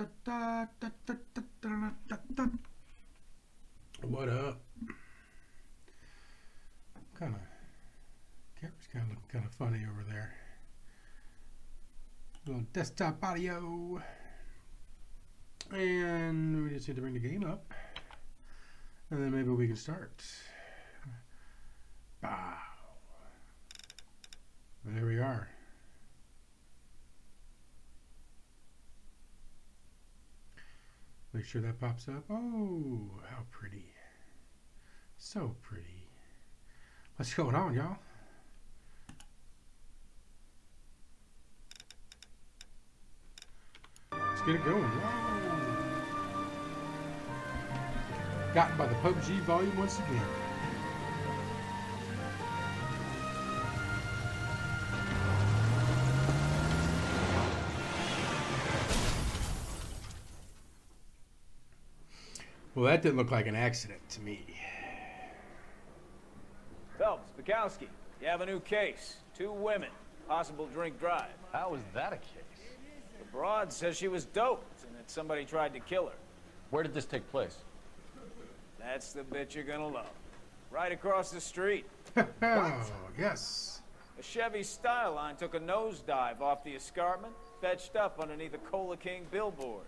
What up? Camera's kind of looking kind of funny over there. A little desktop audio, and we just need to bring the game up, and then maybe we can start. Bow. And there we are. Make sure that pops up. Oh, how pretty. So pretty. What's going on, y'all? Let's get it going. Whoa. Gotten by the PUBG volume once again. Well, that didn't look like an accident to me. Phelps, Bukowski, you have a new case. 2 women, possible drink drive. How is that a case? The broad says she was doped and that somebody tried to kill her. Where did this take place? That's the bit you're gonna love. Right across the street. Oh, yes. A Chevy Styline took a nosedive off the escarpment, fetched up underneath a Cola King billboard.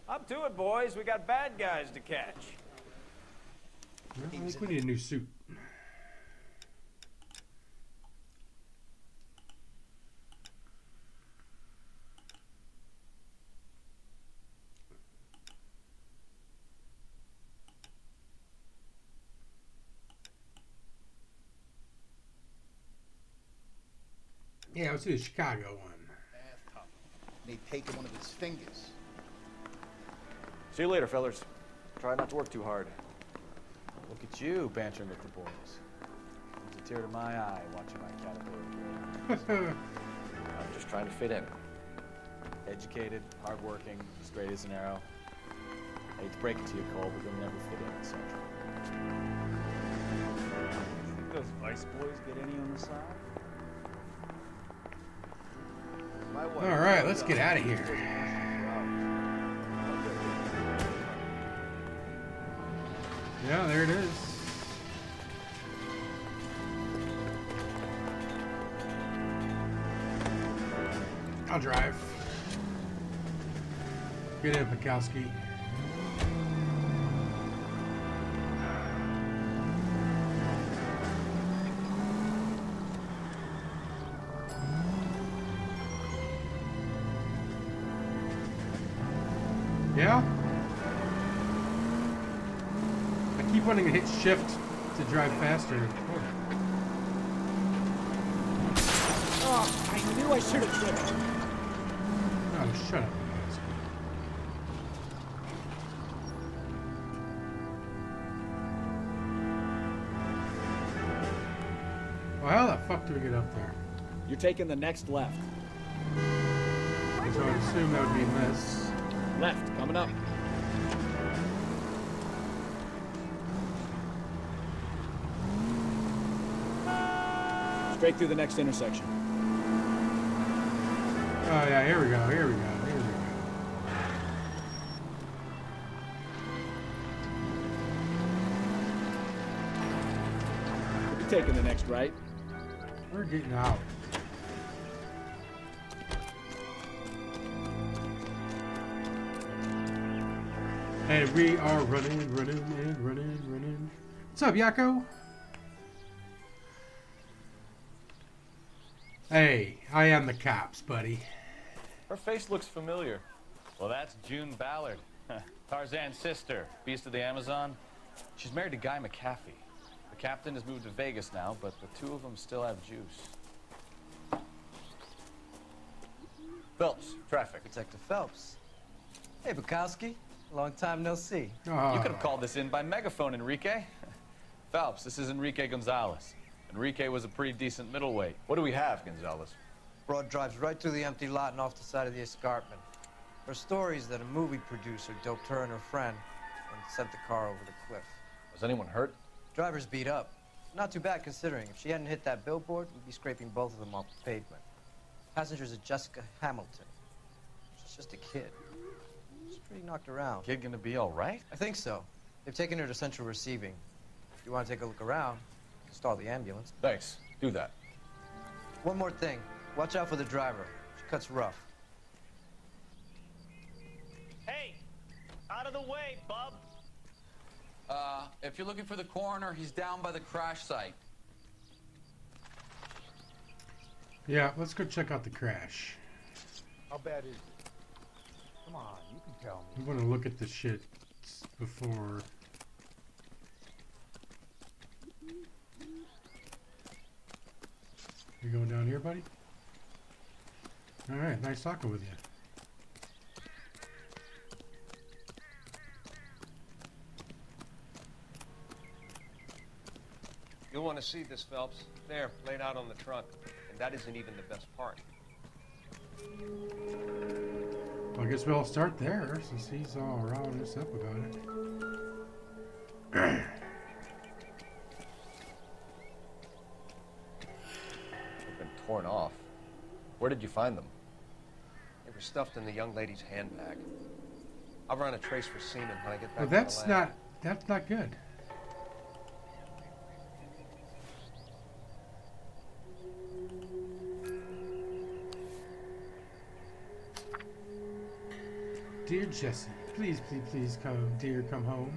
Up to it, boys. We got bad guys to catch. Well, I think we need a new suit. Yeah, let's do the Chicago one. Bathtub. They'd taken one of his fingers. See you later, fellers. Try not to work too hard. Look at you bantering with the boys. There's a tear to my eye watching my caterpillar grow. I'm just trying to fit in. Educated, hardworking, straight as an arrow. Hate to break it to you, Cole, but you'll never fit in at Central. Think those Vice boys get any on the side? All right, let's get out of here. Yeah, there it is. I'll drive. Get in, Bukowski. Yeah? I keep wanting to hit shift to drive faster. Oh, I knew I should have driven. Oh, shut up. Well, how the fuck do we get up there? You're taking the next left. So I would assume that would be this. Left, coming up. Straight through the next intersection. Oh yeah, here we go, here we go, here we go. We'll be taking the next right. We're getting out. And we are running. What's up, Yakko? Hey, I am the cops, buddy. Her face looks familiar. Well, that's June Ballard, Tarzan's sister, beast of the Amazon. She's married to Guy McAfee. The captain has moved to Vegas now, but the 2 of them still have juice. Phelps, traffic. Detective Phelps. Hey, Bukowski. Long time no see. Oh. You could have called this in by megaphone, Enrique. Phelps, this is Enrique Gonzalez. Enrique was a pretty decent middleweight. What do we have, Gonzalez? Broad drives right through the empty lot and off the side of the escarpment. Her story is that a movie producer doped her and her friend and sent the car over the cliff. Was anyone hurt? Driver's beat up. Not too bad considering. If she hadn't hit that billboard, we'd be scraping both of them off the pavement. Passenger's a Jessica Hamilton. She's just a kid. knocked around. Kid gonna be all right? I think so. They've taken her to central receiving. If you want to take a look around, stall the ambulance. Thanks. Do that. One more thing. Watch out for the driver. She cuts rough. Hey! Out of the way, bub! If you're looking for the coroner, he's down by the crash site. Yeah, let's go check out the crash. How bad is it? Come on, you can tell me. We want to look at the shit before. You going down here, buddy? All right, nice talking with you. You'll want to see this, Phelps. There, laid out on the trunk. And that isn't even the best part. Well, I guess we'll start there, since he's all riling us up about it. They've been torn off. Where did you find them? They were stuffed in the young lady's handbag. I'll run a trace for semen when I get back Well, to the that's lab. not good. Dear Jesse, please, please, please come, dear, come home.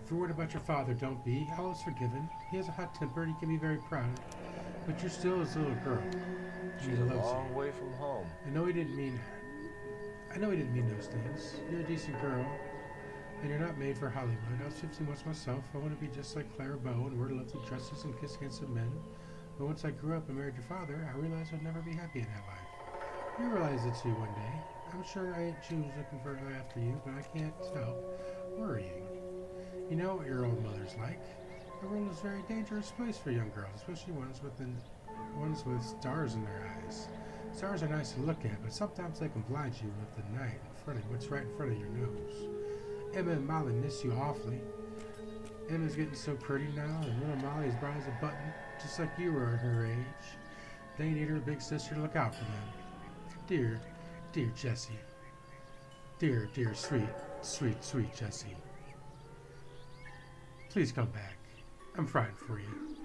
If you're worried about your father, don't be. All is forgiven. He has a hot temper and he can be very proud. But you're still his little girl. She's He a loves long you. way from home. I know he didn't mean those things. You're a decent girl, and you're not made for Hollywood. I was 15 once myself. I want to be just like Clara Bow and wear lovely dresses and kiss handsome men. But once I grew up and married your father, I realized I'd never be happy in that life. You realize it too one day. I'm sure I ain't Jews looking for after you, but I can't help worrying. You know what your old mother's like. The world is a very dangerous place for young girls, especially ones with stars in their eyes. Stars are nice to look at, but sometimes they can blind you with the night in front of what's right in front of your nose. Emma and Molly miss you awfully. Emma's getting so pretty now, and little Molly is bright as a button, just like you were at her age. They need her big sister to look out for them. Dear Jessie. Dear, sweet Jessie. Please come back. I'm frightened for you.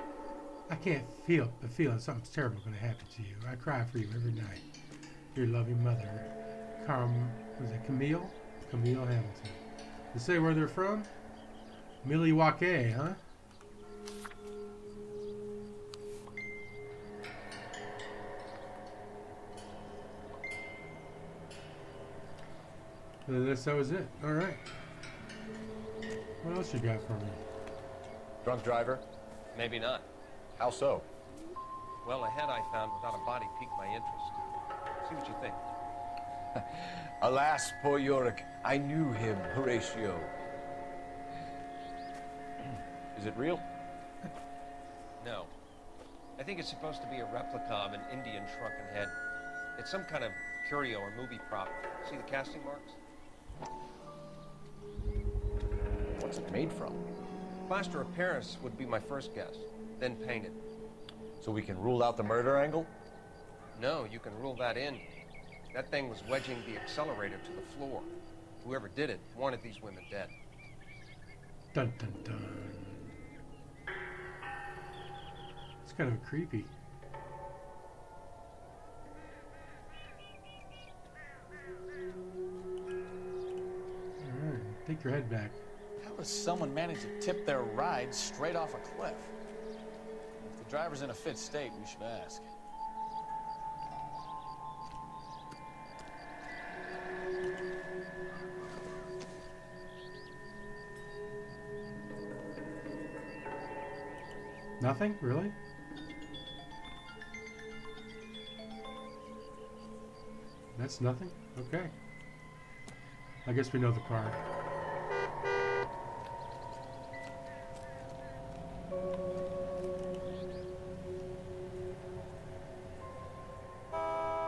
I can't help but feeling something's terrible going to happen to you. I cry for you every night. Your loving mother, Camille Hamilton. You say where they're from? Milwaukee, huh? That was it. All right. What else you got for me? Drunk driver? Maybe not. How so? Well, a head I found without a body piqued my interest. See what you think. Alas, poor Yorick. I knew him, Horatio. Is it real? No. I think it's supposed to be a replica of an Indian shrunken head. It's some kind of curio or movie prop. See the casting marks? What's it made from? Plaster of Paris would be my first guess, then painted. So we can rule out the murder angle? No, you can rule that in. That thing was wedging the accelerator to the floor. Whoever did it wanted these women dead. Dun dun dun. It's kind of creepy. Alright, take your head back. How does someone manage to tip their ride straight off a cliff? If the driver's in a fit state, we should ask. Nothing? Really? That's nothing? Okay. I guess we know the car.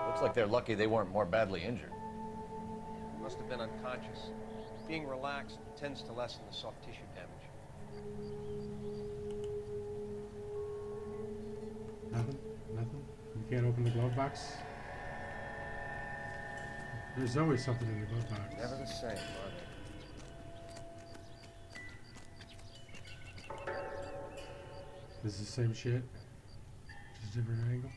Looks like they're lucky they weren't more badly injured. Must have been unconscious. Being relaxed tends to lessen the soft tissue damage. Nothing? Nothing? You can't open the glove box? There's always something in the glove box. Never the same, Mark. This is the same shit. Just a different angle.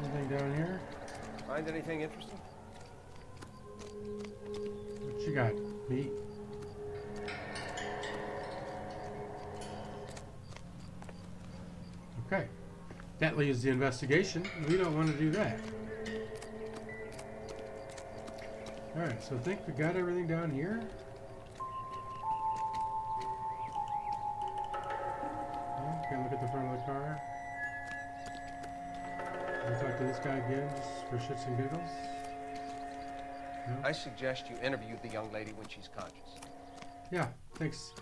Anything down here? Find anything interesting? What you got? Meat? Okay. That leaves the investigation. We don't want to do that. Alright, so I think we got everything down here. Okay, look at the front of the car. We'll talk to this guy again, just for shits and giggles. No? I suggest you interview the young lady when she's conscious. Yeah, thanks.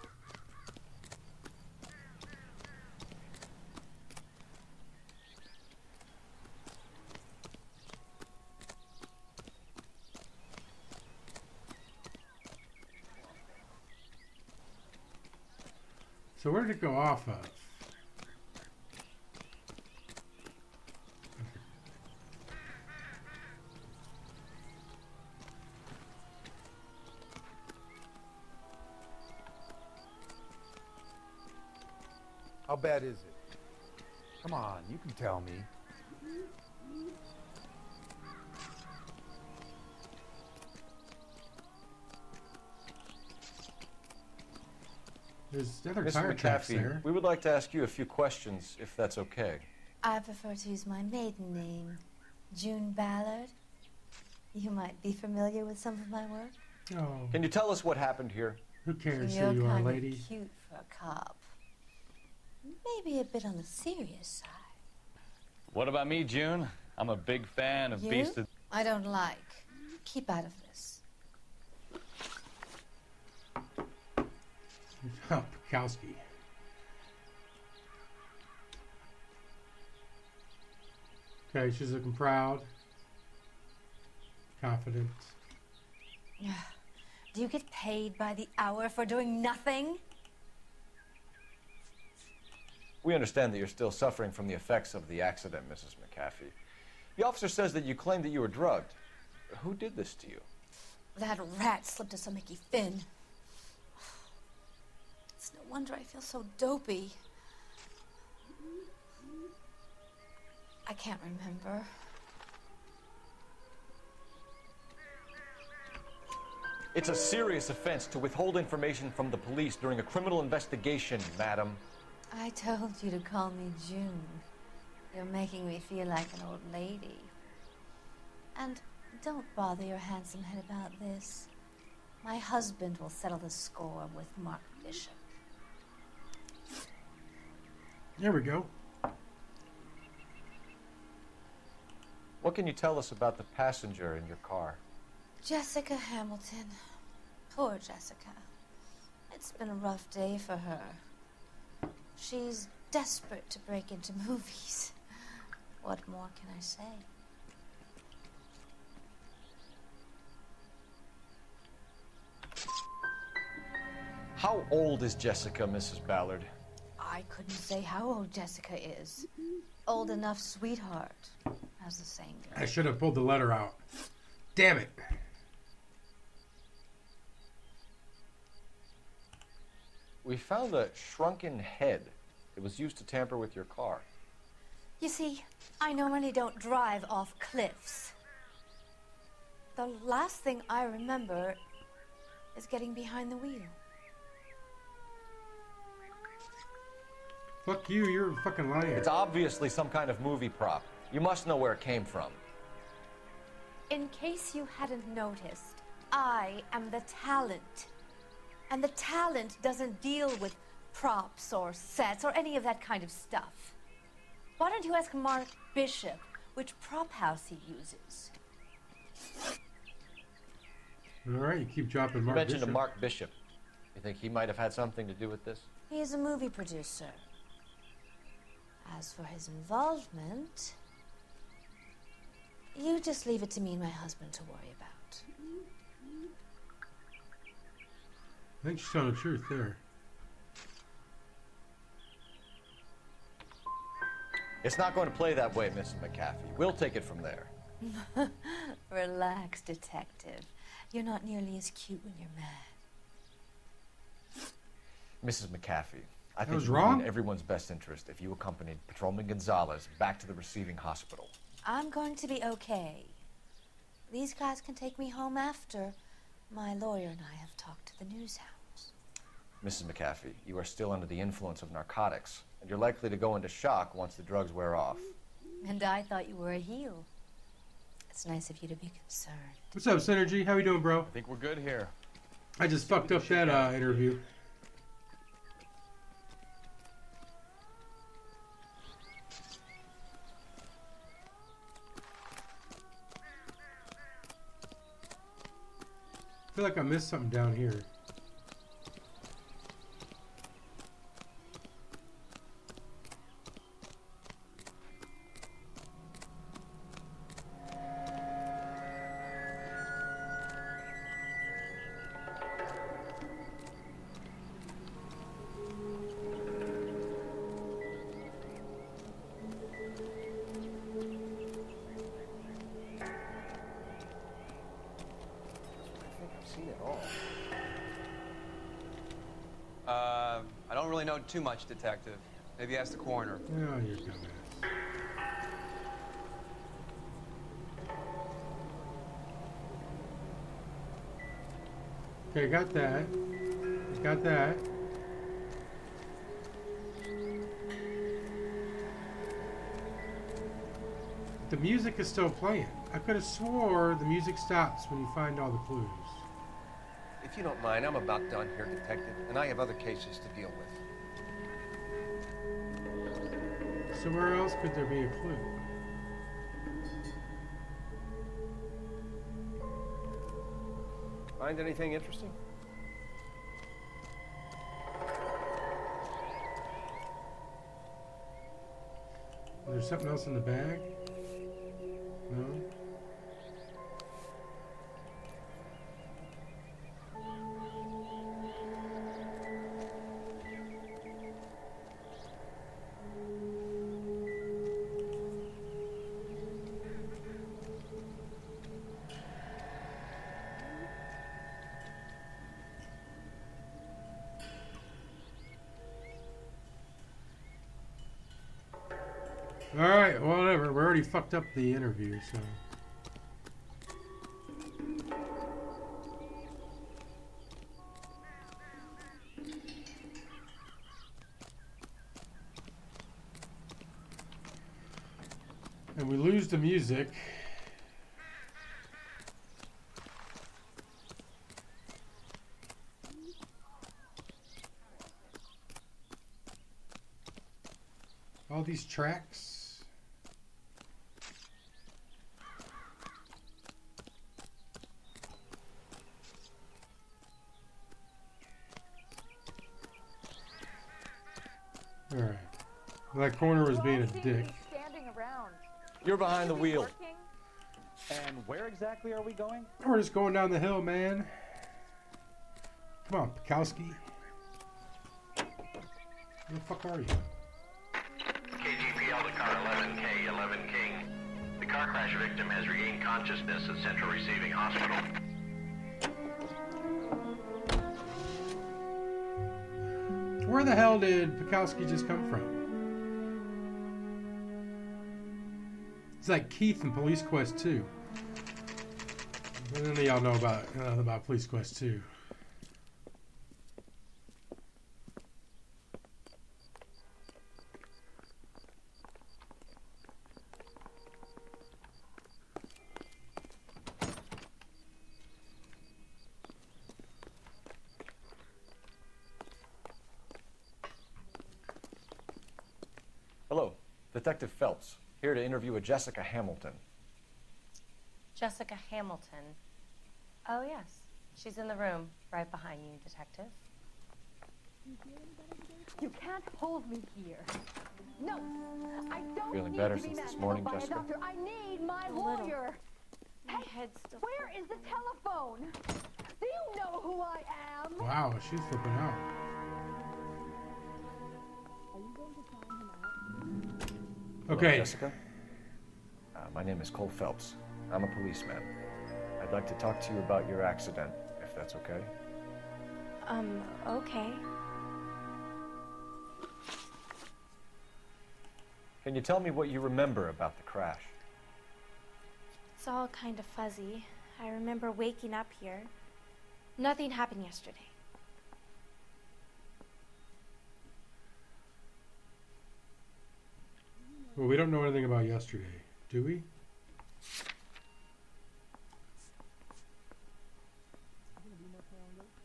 So where did it go off of? How bad is it? Come on, you can tell me. There's the other Mr. tire tracks McAfee, there. we would like to ask you a few questions, if that's okay. I prefer to use my maiden name, June Ballard. You might be familiar with some of my work. Oh, Can you tell us what happened here? who cares You're who you are, kind lady? of cute for a cop. Maybe a bit on the serious side. What about me, June? I'm a big fan of You? Beast of... I don't like. Keep out of this. Oh, Pekowski. Okay, she's looking proud, confident. Do you get paid by the hour for doing nothing? We understand that you're still suffering from the effects of the accident, Mrs. McAfee. The officer says that you claimed that you were drugged. Who did this to you? That rat slipped us a Mickey Finn. It's no wonder I feel so dopey. I can't remember. It's a serious offense to withhold information from the police during a criminal investigation, madam. I told you to call me June. You're making me feel like an old lady. And don't bother your handsome head about this. My husband will settle the score with Mark Bishop. There we go. What can you tell us about the passenger in your car? Jessica Hamilton. Poor Jessica. It's been a rough day for her. She's desperate to break into movies. What more can I say? How old is Jessica, Mrs. Ballard? I couldn't say how old Jessica is. Old enough, sweetheart, as the saying goes. I should have pulled the letter out. Damn it. We found a shrunken head. It was used to tamper with your car. You see, I normally don't drive off cliffs. The last thing I remember is getting behind the wheel. Fuck you, you're a fucking liar. It's obviously some kind of movie prop. You must know where it came from. In case you hadn't noticed, I am the talent. And the talent doesn't deal with props or sets or any of that kind of stuff. Why don't you ask Mark Bishop which prop house he uses? Alright, you keep dropping You Mark mentioned Bishop. a Mark Bishop. You think he might have had something to do with this? He is a movie producer. As for his involvement, you just leave it to me and my husband to worry about. I think she's telling the truth there. It's not going to play that way, Mrs. McAfee. We'll take it from there. Relax, detective. You're not nearly as cute when you're mad. Mrs. McAfee, I think was it would wrong? be in everyone's best interest if you accompanied Patrolman Gonzalez back to the receiving hospital. I'm going to be okay. These guys can take me home after my lawyer and I have talked to the news house. Mrs. McAfee, you are still under the influence of narcotics, and you're likely to go into shock once the drugs wear off. And I thought you were a heel. It's nice of you to be concerned. What's up, Synergy? How you doing, bro? I think we're good here. I just fucked up that interview. I feel like I missed something down here. I don't really know too much, Detective. Maybe ask the coroner. Oh, you're dumbass. Okay, got that. Got that. The music is still playing. I could have swore the music stops when you find all the clues. If you don't mind, I'm about done here, Detective, and I have other cases to deal with. So where else could there be a clue? Find anything interesting? There's something else in the bag? No? Alright, whatever. We already fucked up the interview, so. And we lose the music. All these tracks. Alright. Well, that corner was being a dick. Standing around. You're behind the wheel. And where exactly are we going? We're just going down the hill, man. Come on, Pikowski. Where the fuck are you? KGPL to car 11K, 11 King. The car crash victim has regained consciousness at Central Receiving Hospital. Where the hell did Pikowski just come from? It's like Keith in Police Quest 2. None of y'all know about Police Quest 2. Hello, Detective Phelps, here to interview a Jessica Hamilton. Jessica Hamilton. Oh, yes. She's in the room, right behind you, Detective. You can't hold me here. No, I don't Feeling need better to be since this manhandled morning, by a Jessica? doctor. I need my lawyer. Hey, where is the telephone? Do you know who I am? Wow, she's flipping out. Are you going to time him out? Hello, Okay. Jessica. My name is Cole Phelps. I'm a policeman. I'd like to talk to you about your accident, if that's okay. Okay. Can you tell me what you remember about the crash? It's all kind of fuzzy. I remember waking up here. Nothing happened yesterday. Well, we don't know anything about yesterday, do we?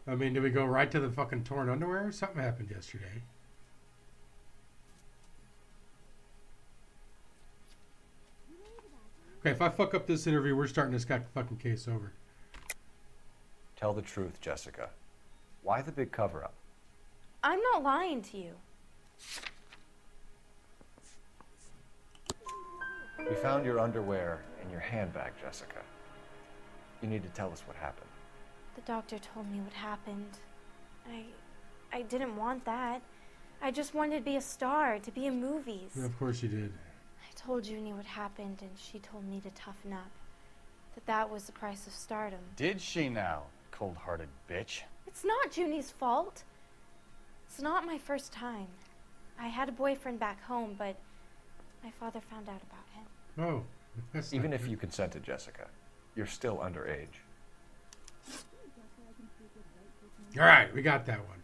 I mean, did we go right to the fucking torn underwear? Something happened yesterday. Okay, if I fuck up this interview, we're starting this fucking case over. Tell the truth, Jessica. Why the big cover-up? I'm not lying to you. We found your underwear in your handbag, Jessica. You need to tell us what happened. The doctor told me what happened. I didn't want that. I just wanted to be a star, to be in movies. Yeah, of course you did. I told Junie what happened, and she told me to toughen up. That was the price of stardom. Did she now, cold-hearted bitch? It's not Junie's fault. It's not my first time. I had a boyfriend back home, but my father found out about him. Oh, that's Even if you consented, Jessica, you're still underage. All right, we got that one.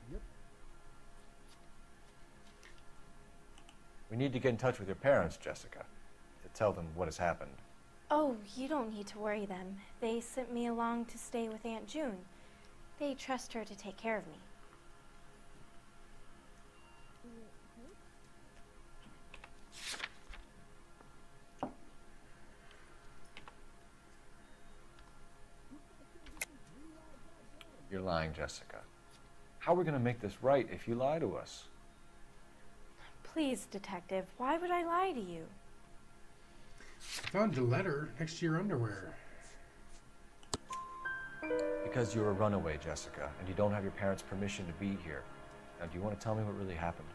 We need to get in touch with your parents, Jessica, to tell them what has happened. Oh, you don't need to worry them. They sent me along to stay with Aunt June. They trust her to take care of me. You're lying, Jessica. How are we going to make this right if you lie to us? Please, Detective, why would I lie to you? I found a letter next to your underwear. Because you're a runaway, Jessica, and you don't have your parents' permission to be here. Now, do you want to tell me what really happened?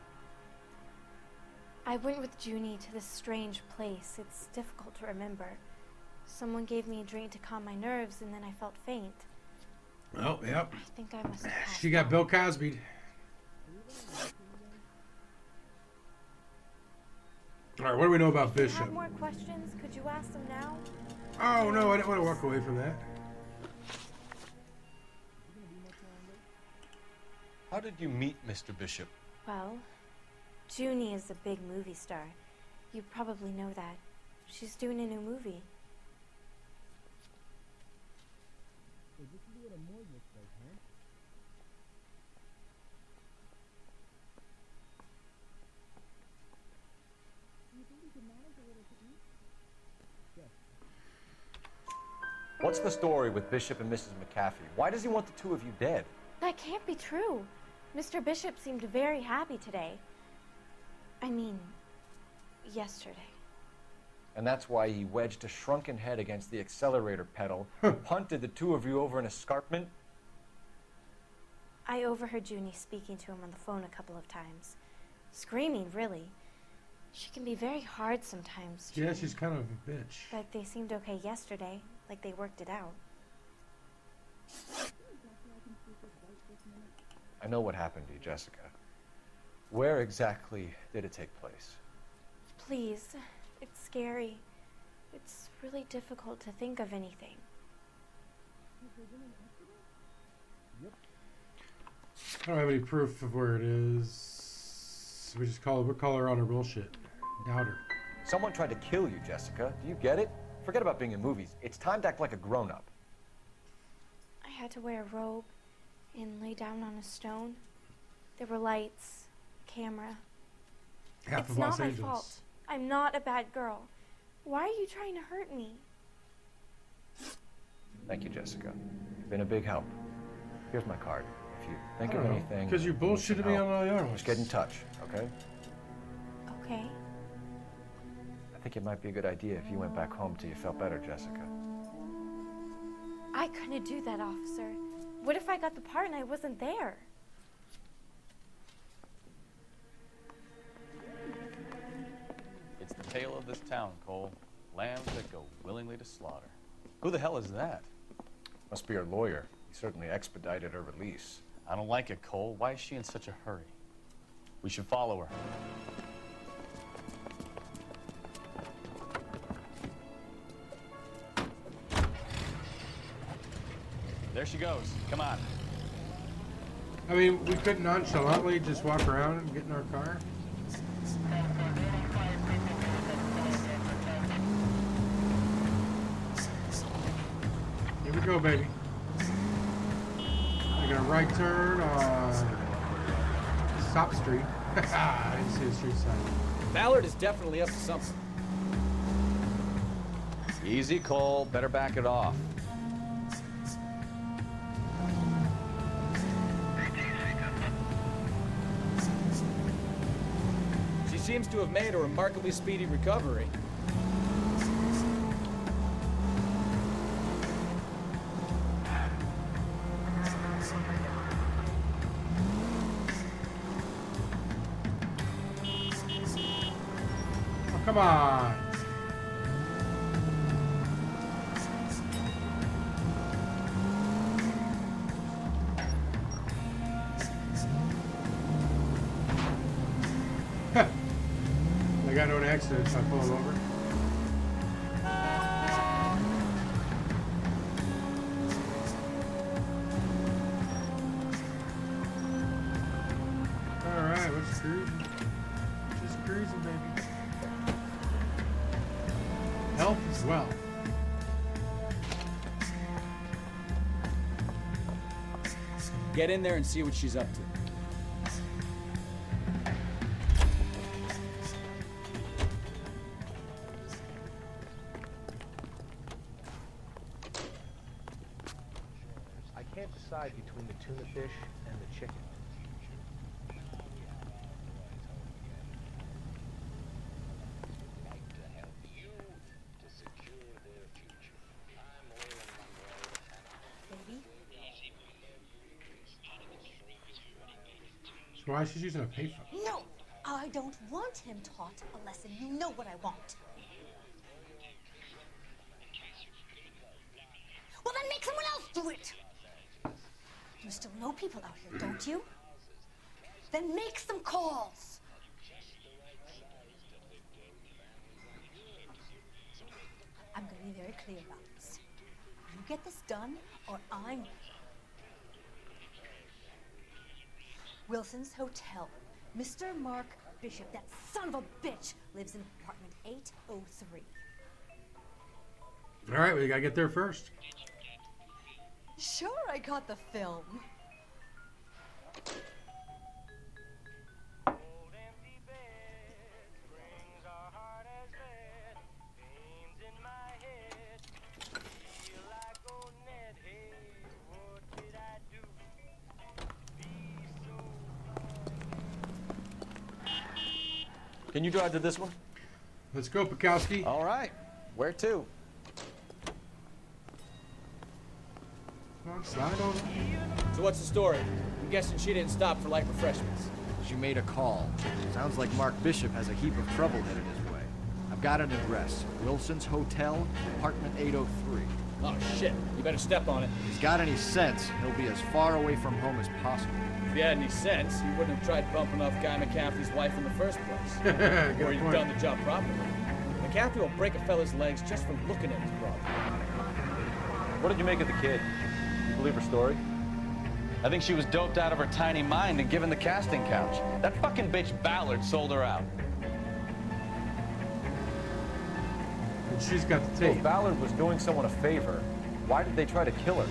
I went with Junie to this strange place. It's difficult to remember. Someone gave me a drink to calm my nerves, and then I felt faint. Oh, yep. I think I must have passed She got out. Bill Cosby'd. All right, what do we know about If you Bishop? have more questions, could you ask them now? Oh, no, I didn't want to walk away from that. How did you meet Mr. Bishop? Well, Junie is a big movie star. You probably know that. She's doing a new movie. What's the story with Bishop and Mrs. McAfee? Why does he want the two of you dead? That can't be true. Mr. Bishop seemed very happy today. I mean, yesterday. And that's why he wedged a shrunken head against the accelerator pedal and punted the two of you over an escarpment? I overheard Junie speaking to him on the phone a couple of times. Screaming, really. She can be very hard sometimes. Yeah, she's kind of a bitch. But they seemed okay yesterday, like they worked it out. I know what happened to you, Jessica. Where exactly did it take place? Please, it's scary. It's really difficult to think of anything. I don't have any proof of where it is. We just we'll call her on her bullshit. Doubt her. Someone tried to kill you, Jessica. Do you get it? Forget about being in movies. It's time to act like a grown-up. I had to wear a robe and lay down on a stone. There were lights, camera. Half It's of not Los my Angeles. fault. I'm not a bad girl. Why are you trying to hurt me? Thank you, Jessica. You've been a big help. Here's my card. If you think I of don't know, anything... 'cause you need bullshitted some me help, on all the other ones. Just get in touch, okay? Okay. I think it might be a good idea if you went back home till you felt better, Jessica. I couldn't do that, officer. What if I got the part and I wasn't there? It's the tale of of this town, Cole. Lambs that go willingly to slaughter. Who the hell is that? Must be her lawyer. He certainly expedited her release. I don't like it, Cole. Why is she in such a hurry? We should follow her. There she goes. Come on. I mean, we couldn't nonchalantly just walk around and get in our car. Here we go, baby. Making a right turn on Stop Street. I didn't see the street sign. Ballard is definitely up to something. Easy, Cole. Better back it off. She seems to have made a remarkably speedy recovery. Come on. I got no accident, so I pulled over. Alright, let's cruise. Just cruising, baby. Health as well. Get in there and see what she's up to. I can't decide between the tuna fish and the chicken. So why is she using a payphone? No, I don't want him taught a lesson. You know what I want. Well, then make someone else do it. You still know people out here, don't you? Then make some calls. I'm going to be very clear about this. You get this done, or I'm... Wilson's Hotel. Mr. Mark Bishop, that son of a bitch, lives in apartment 803. All right, we gotta get there first. Sure, I got the film. Can you drive to this one? Let's go, Pekowski. All right. Where to? Come on, slide over. So what's the story? I'm guessing she didn't stop for light refreshments. She made a call. Sounds like Mark Bishop has a heap of trouble headed his way. I've got an address. Wilson's Hotel, apartment 803. Oh, shit. You better step on it. If he's got any sense, he'll be as far away from home as possible. If he had any sense, he wouldn't have tried bumping off Guy McCaffrey's wife in the first place. Or he'd have done the job properly. McCaffrey will break a fella's legs just for looking at his problem. What did you make of the kid? You believe her story? I think she was doped out of her tiny mind and given the casting couch. That fucking bitch Ballard sold her out. And she's got the So tape. if Ballard was doing someone a favor, why did they try to kill her?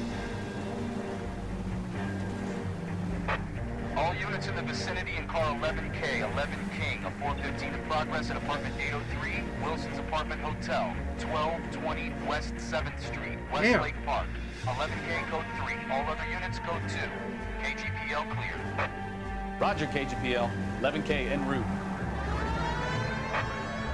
All units in the vicinity in car 11K, 11 King, a 415 in progress at apartment 803, Wilson's Apartment Hotel, 1220 West 7th Street, Westlake Park. 11K code 3, all other units code 2. KGPL clear. Roger, KGPL. 11K en route.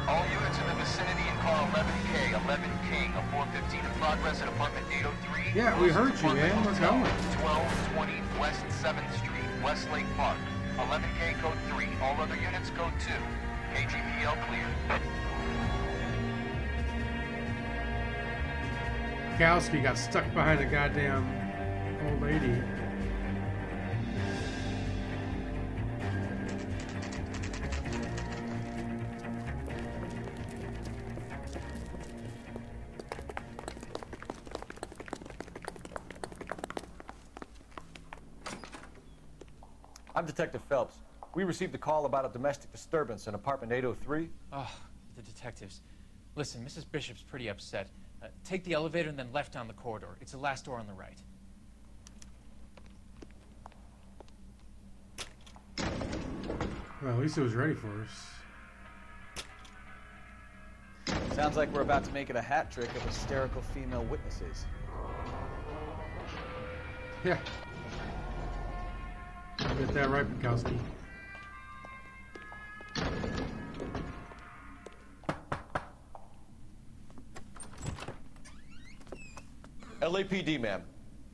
All units in the vicinity in car 11K, 11 King, a 415 in progress at apartment 803. Yeah, we heard you, man. We're going. 1220 West 7th Street, Westlake Park. 11K code 3, all other units code 2. KGPL clear. Bukowski got stuck behind a goddamn old lady. I'm Detective Phelps. We received a call about a domestic disturbance in apartment 803. Oh, the detectives. Listen, Mrs. Bishop's pretty upset. Take the elevator and then left down the corridor. It's the last door on the right. Well, at least it was ready for us. Sounds like we're about to make it a hat trick of hysterical female witnesses. Yeah. Get that right, Bukowski. LAPD, ma'am.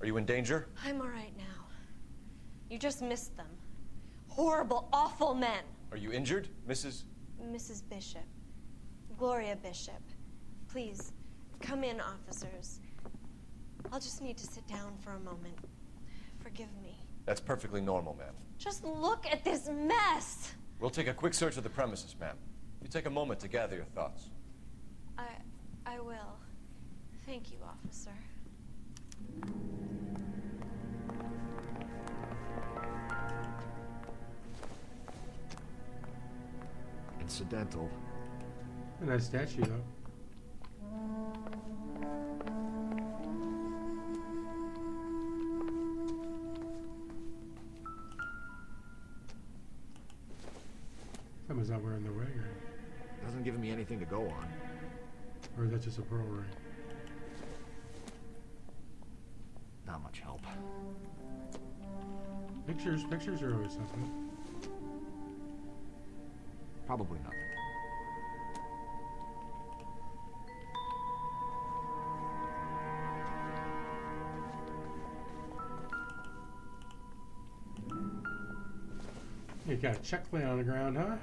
Are you in danger? I'm all right now. You just missed them. Horrible, awful men. Are you injured, Mrs.? Mrs. Bishop. Gloria Bishop. Please, come in, officers. I'll just need to sit down for a moment. Forgive me. That's perfectly normal, ma'am. Just look at this mess! We'll take a quick search of the premises, ma'am. You take a moment to gather your thoughts. I will. Thank you, officer. Incidental. A nice statue, though. Someone's not wearing the ring, or... Doesn't give me anything to go on. Or is that just a pearl ring? Not much help. Pictures are always something. Probably nothing. You got a check laying on the ground, huh?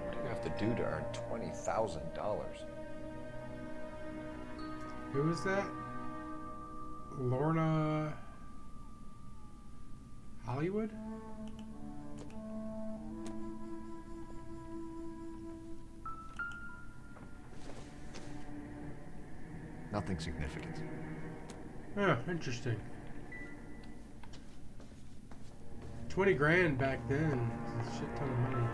What do you have to do to earn $20,000? Who is that? Lorna Hollywood? Nothing significant. Yeah, interesting. 20 grand back then. It's a shit ton of money.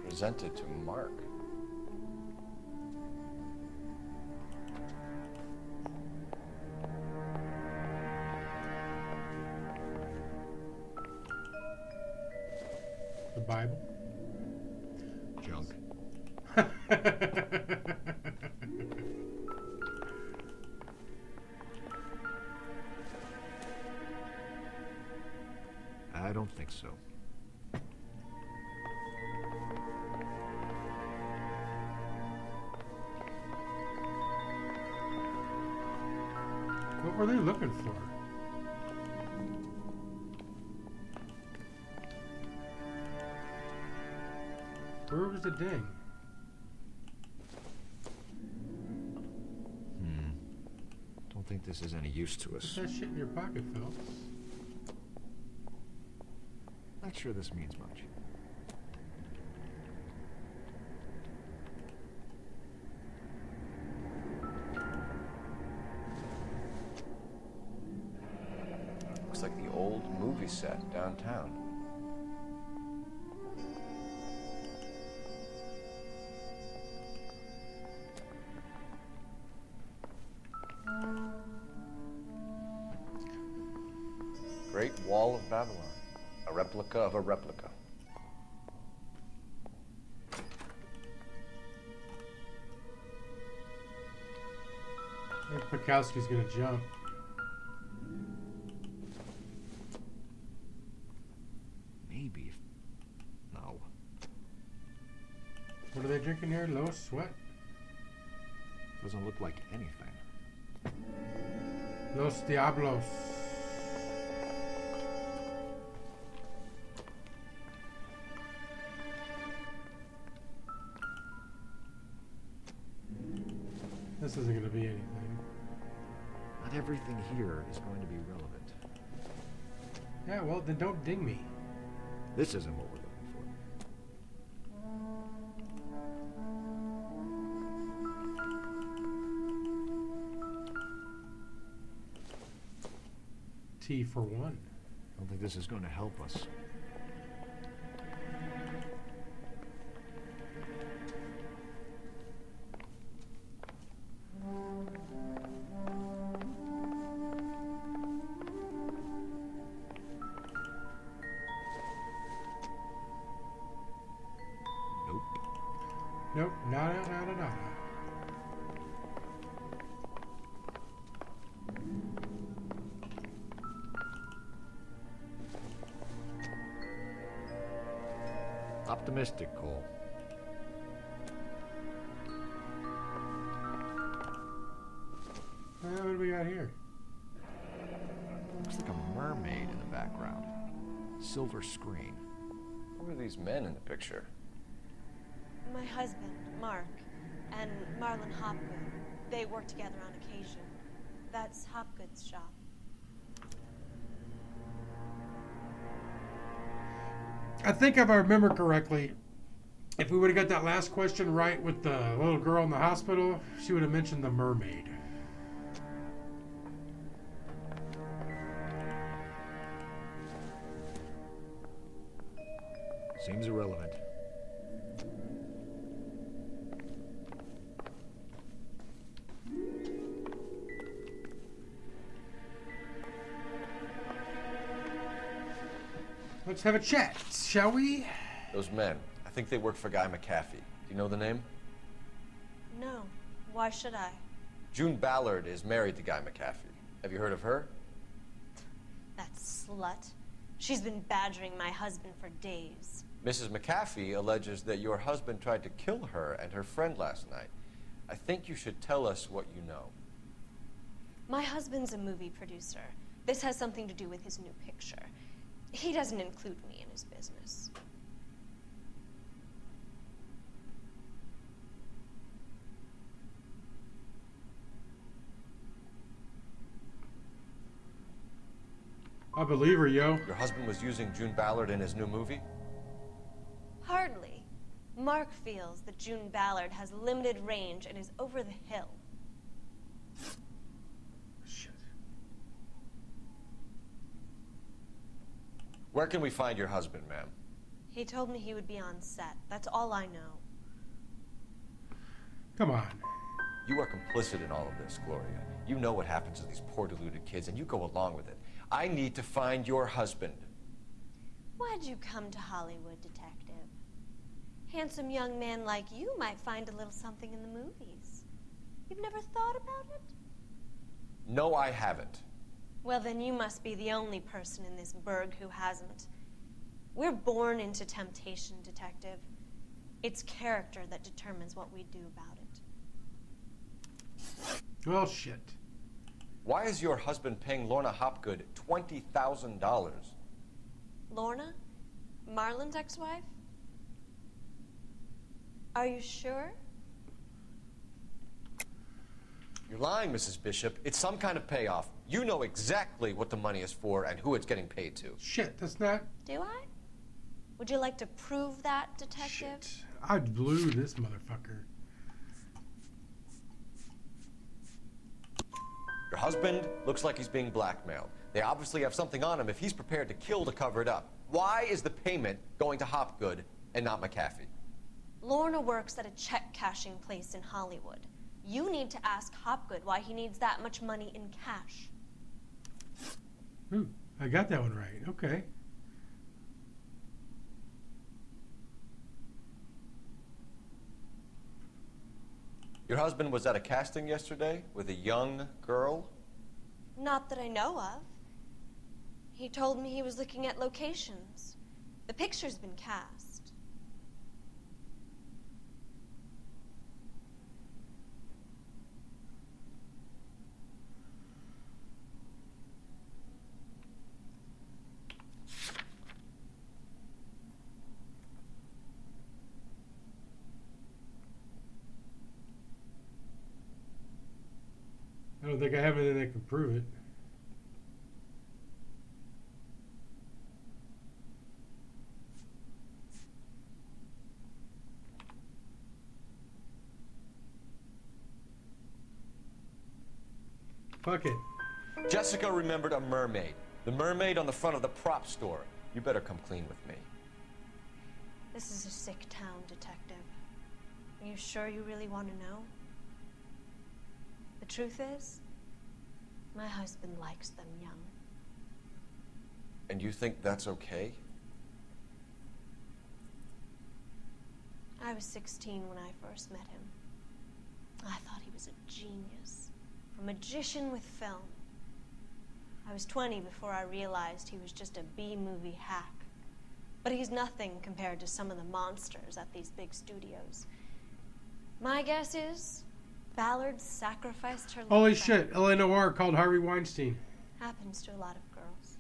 Presented to Mark. The Bible? Junk. I don't think so. What were they looking for? Where was the ding? Don't think this is any use to us. Put that shit in your pocket, Phelps. Not sure this means much. Looks like the old movie set downtown. Great Wall of Babylon. A replica of a replica. I think Bukowski's gonna jump. Maybe. No. What are they drinking here? Low sweat? Doesn't look like anything. Los Diablos. This isn't going to be anything. Not everything here is going to be relevant. Yeah, well, then don't ding me. This isn't what we're looking for. T for one. I don't think this is going to help us. Nope, nada, nada, nada. Optimistic, Cole. What do we got here? Looks like a mermaid in the background. Silver screen. Who are these men in the picture? My husband, Mark, and Marlon Hopgood. They work together on occasion. That's Hopgood's shop. I think if I remember correctly, if we would have got that last question right with the little girl in the hospital, she would have mentioned the mermaid. Seems irrelevant. Let's have a chat, shall we? Those men. I think they work for Guy McAfee. Do you know the name? No. Why should I? June Ballard is married to Guy McAfee. Have you heard of her? That slut. She's been badgering my husband for days. Mrs. McAfee alleges that your husband tried to kill her and her friend last night. I think you should tell us what you know. My husband's a movie producer. This has something to do with his new picture. He doesn't include me in his business. I believe her, yo. Your husband was using June Ballard in his new movie? Hardly. Mark feels that June Ballard has limited range and is over the hill. Shit. Where can we find your husband, ma'am? He told me he would be on set. That's all I know. Come on. You are complicit in all of this, Gloria. You know what happens to these poor deluded kids, and you go along with it. I need to find your husband. Why'd you come to Hollywood, detective? Handsome young man like you might find a little something in the movies. You've never thought about it? No, I haven't. Well, then you must be the only person in this burg who hasn't. We're born into temptation, detective. It's character that determines what we do about it. Well, shit. Why is your husband paying Lorna Hopgood $20,000? Lorna? Marlon's ex-wife? Are you sure? You're lying, Mrs. Bishop. It's some kind of payoff. You know exactly what the money is for and who it's getting paid to. Shit, that's not... Do I? Would you like to prove that, detective? Shit. I blew this motherfucker. Your husband looks like he's being blackmailed. They obviously have something on him if he's prepared to kill to cover it up. Why is the payment going to Hopgood and not McAfee? Lorna works at a check-cashing place in Hollywood. You need to ask Hopgood why he needs that much money in cash. I got that one right. Okay. Your husband was at a casting yesterday with a young girl? Not that I know of. He told me he was looking at locations. The picture's been cast. don't think I have anything that can prove it. Fuck it. Jessica remembered a mermaid. The mermaid on the front of the prop store. You better come clean with me. This is a sick town, Detective. Are you sure you really want to know? The truth is, my husband likes them young. And you think that's okay? I was 16 when I first met him. I thought he was a genius, a magician with film. I was 20 before I realized he was just a B-movie hack. But he's nothing compared to some of the monsters at these big studios. My guess is Ballard sacrificed her life. Holy shit, L.A. Noire called Harvey Weinstein. Happens to a lot of girls.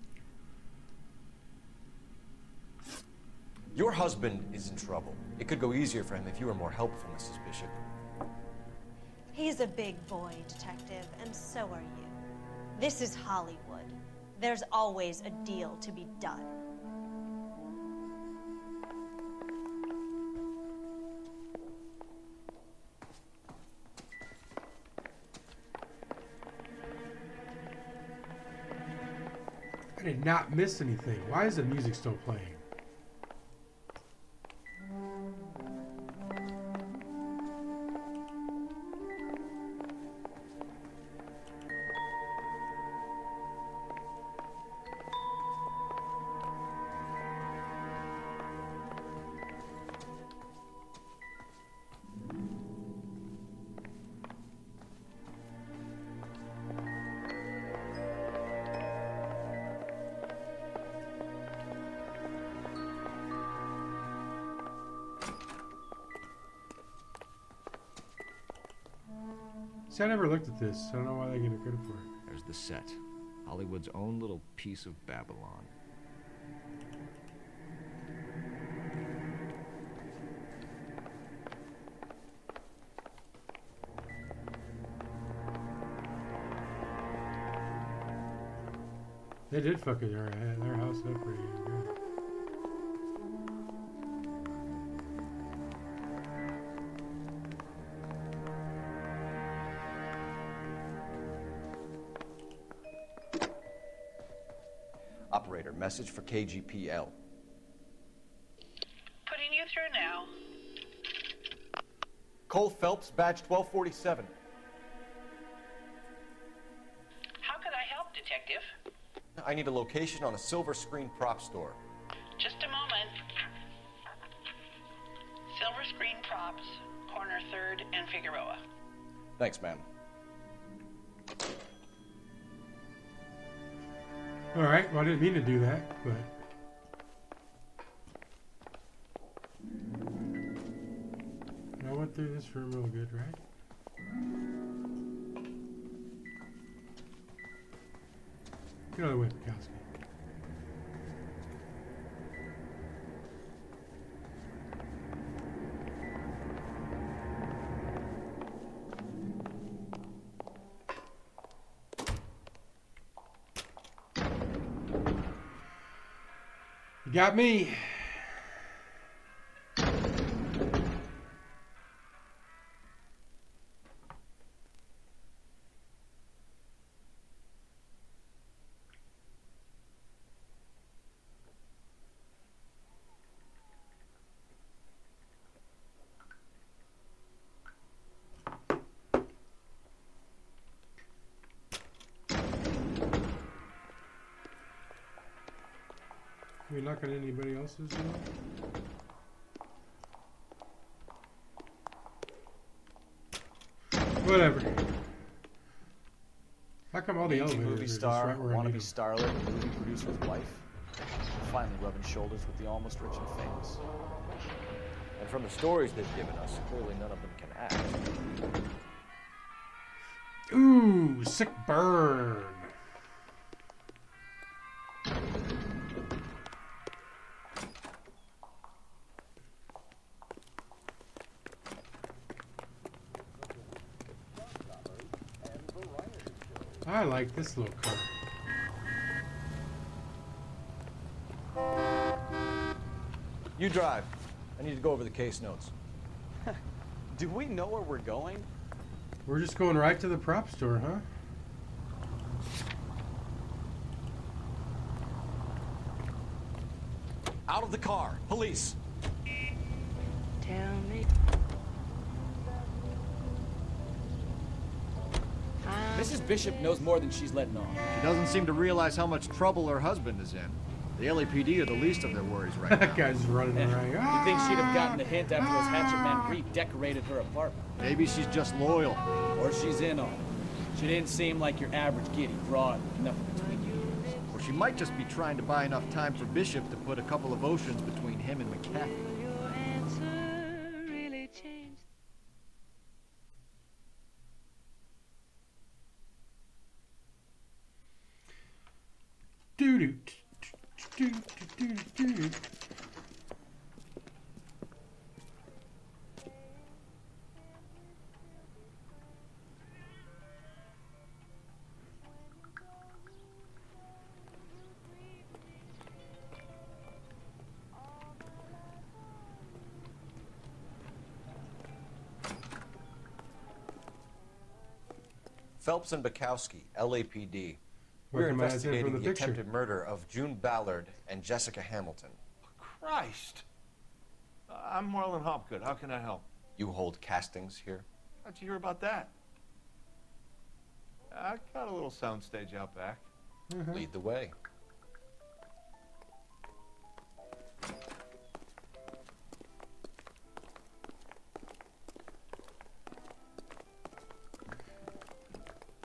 Your husband is in trouble. It could go easier for him if you were more helpful, Mrs. Bishop. He's a big boy, Detective, and so are you. This is Hollywood. There's always a deal to be done. I did not miss anything. Why is the music still playing? See, I never looked at this. I don't know why they get credit for it. There's the set. Hollywood's own little piece of Babylon. They did fuck it. Their house up pretty good. Operator, message for KGPL. Putting you through now. Cole Phelps, badge 1247. How can I help, Detective? I need a location on a silver screen prop store. Just a moment. Silver Screen Props, corner 3rd and Figueroa. Thanks, ma'am. Alright, well I didn't mean to do that, but... I went through this room real good, right? Get out of the way, Mikowski. You got me. Are we knocking anybody else's door? Whatever. How come all the Mangy elevators movie are just star, right where I need wannabe 'em? starlet, movie producer's wife. Finally rubbing shoulders with the almost rich and famous. And from the stories they've given us, clearly none of them can act. Ooh, sick burn. I like this little car. You drive. I need to go over the case notes. Do we know where we're going? We're just going right to the prop store, huh? Out of the car. Police. Tell me. Mrs. Bishop knows more than she's letting on. She doesn't seem to realize how much trouble her husband is in. The LAPD are the least of their worries right now. That guy's running around. You think she'd have gotten a hint after those hatchet men redecorated her apartment? Maybe she's just loyal. Or she's in on it. She didn't seem like your average giddy broad with nothing between you. Or she might just be trying to buy enough time for Bishop to put a couple of oceans between him and McCaffrey. Phelps and Bukowski, LAPD. We're Recognize him from investigating the the picture. attempted murder of June Ballard and Jessica Hamilton. Christ! I'm Marlon Hopgood. How can I help? You hold castings here? How'd you hear about that? I got a little soundstage out back. Lead the way.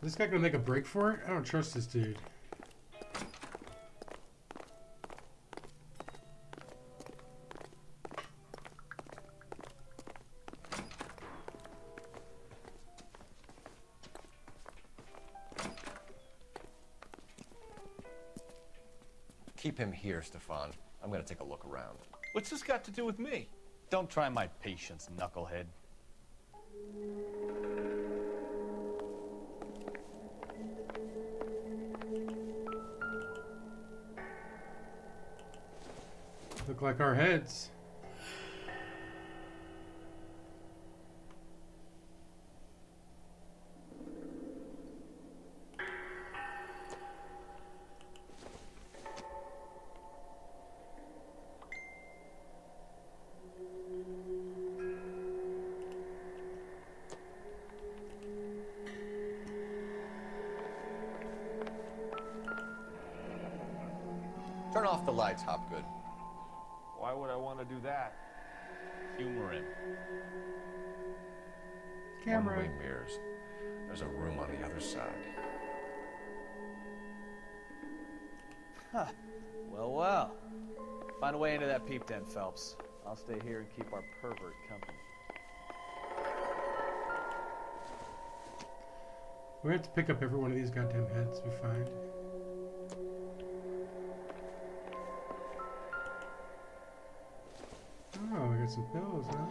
Is this guy gonna make a break for it? I don't trust this dude. Keep him here, Stefan. I'm gonna take a look around. What's this got to do with me? Don't try my patience, knucklehead. Look like our heads. Turn off the lights, Hopgood. Why would I want to do that? Humor him. Camera. One-way mirrors. There's a room on the other side. Huh. Well, well. Find a way into that peep den, Phelps. I'll stay here and keep our pervert company. We have to pick up every one of these goddamn heads we find. Oh, we got some pills, huh?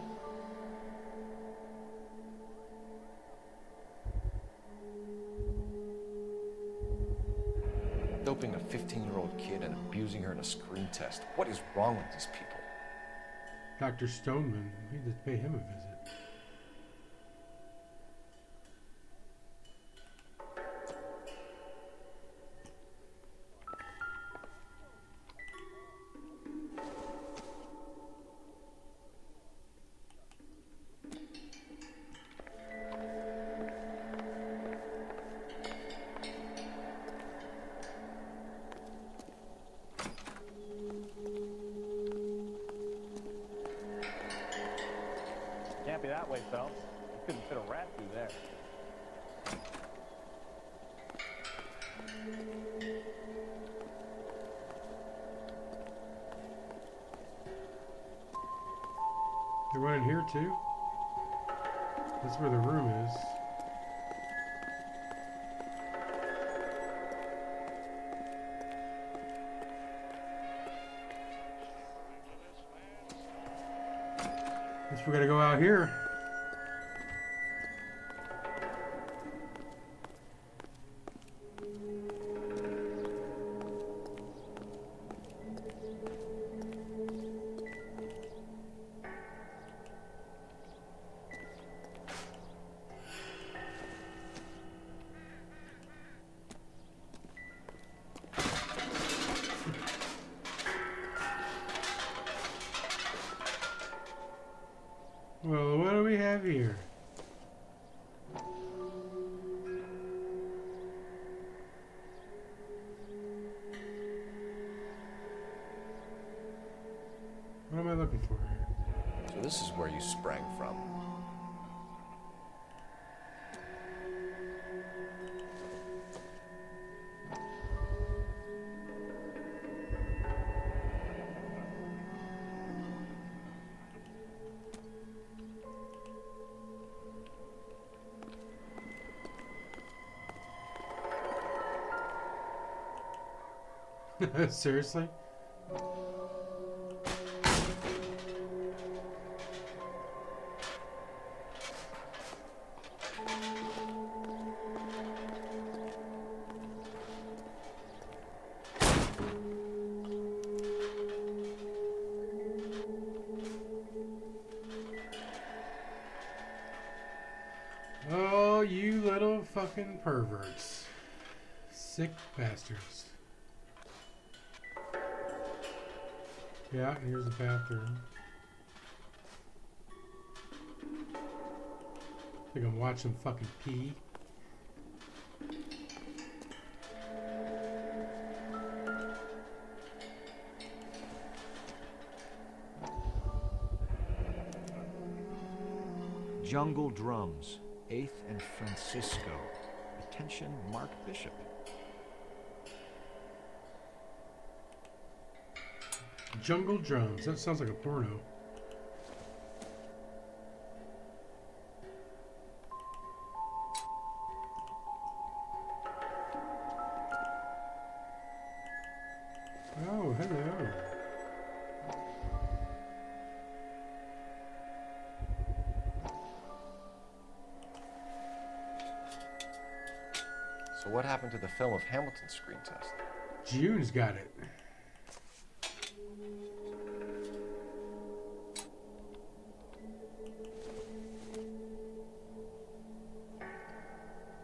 Doping a 15-year-old kid and abusing her in a screen test. What is wrong with these people? Dr. Stoneman. We need to pay him a visit. Can't be that way, Phelps. You couldn't fit a rat through there. There one in here too? That's where the room is. Guess we gotta go out here. Well, what do we have here? What am I looking for here? So this is where you sprang from. Seriously? Oh, you little fucking perverts. Sick bastards. Yeah, and here's the bathroom. I think I'm watching fucking pee. Jungle Drums, 8th and Francisco. Attention, Mark Bishop. Jungle Drums. That sounds like a porno. Oh, hello. So what happened to the film of Hamilton's screen test? June's got it.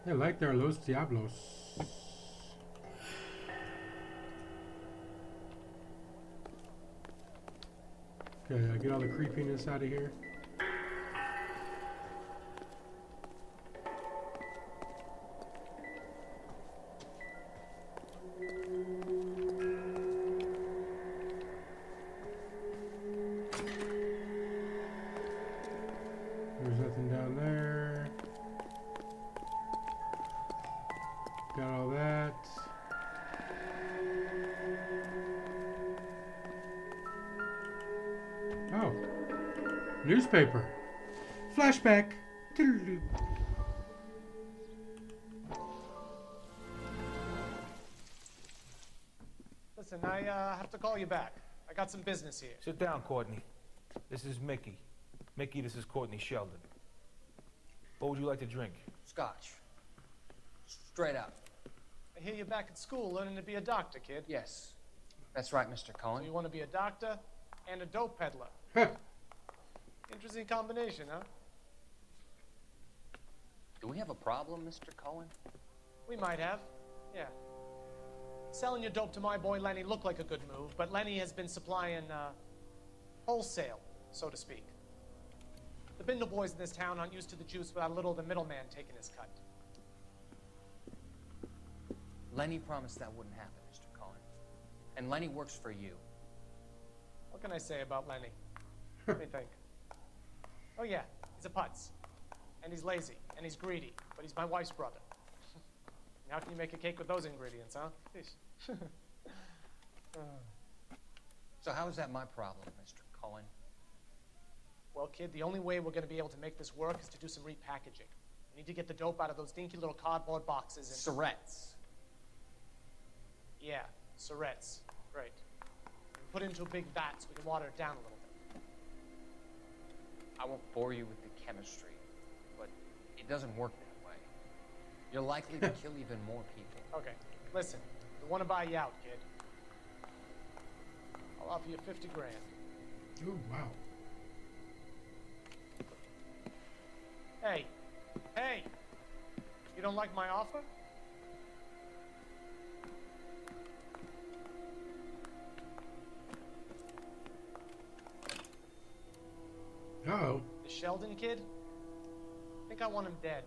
They like their Los Diablos. Okay, get all the creepiness out of here. There's nothing down there. Got all that. Oh. Newspaper. Flashback. Toodaloo. Listen, I have to call you back. I got some business here. Sit down, Courtney. This is Mickey. Mickey, this is Courtney Sheldon. What would you like to drink? Scotch. Straight up. I hear you're back at school learning to be a doctor, kid. Yes. That's right, Mr. Cohen. So you want to be a doctor and a dope peddler. Interesting combination, huh? Do we have a problem, Mr. Cohen? We might have. Yeah. Selling your dope to my boy Lenny looked like a good move, but Lenny has been supplying, wholesale, so to speak. The Bindle boys in this town aren't used to the juice without a little of the middleman taking his cut. Lenny promised that wouldn't happen, Mr. Cohen. And Lenny works for you. What can I say about Lenny? Let me think. Oh yeah, he's a putz. And he's lazy, and he's greedy, but he's my wife's brother. How can you make a cake with those ingredients, huh? So how is that my problem, Mr. Cohen? Well, kid, the only way we're going to be able to make this work is to do some repackaging. We need to get the dope out of those dinky little cardboard boxes and... Surrettes. Yeah, Surrettes. Great. And put it into a big vat so we can water it down a little bit. I won't bore you with the chemistry, but it doesn't work that way. You're likely to kill even more people. Okay, listen. We want to buy you out, kid. I'll offer you 50 grand. Oh, wow. Hey. Hey! You don't like my offer? Uh-oh. This Sheldon kid? I think I want him dead.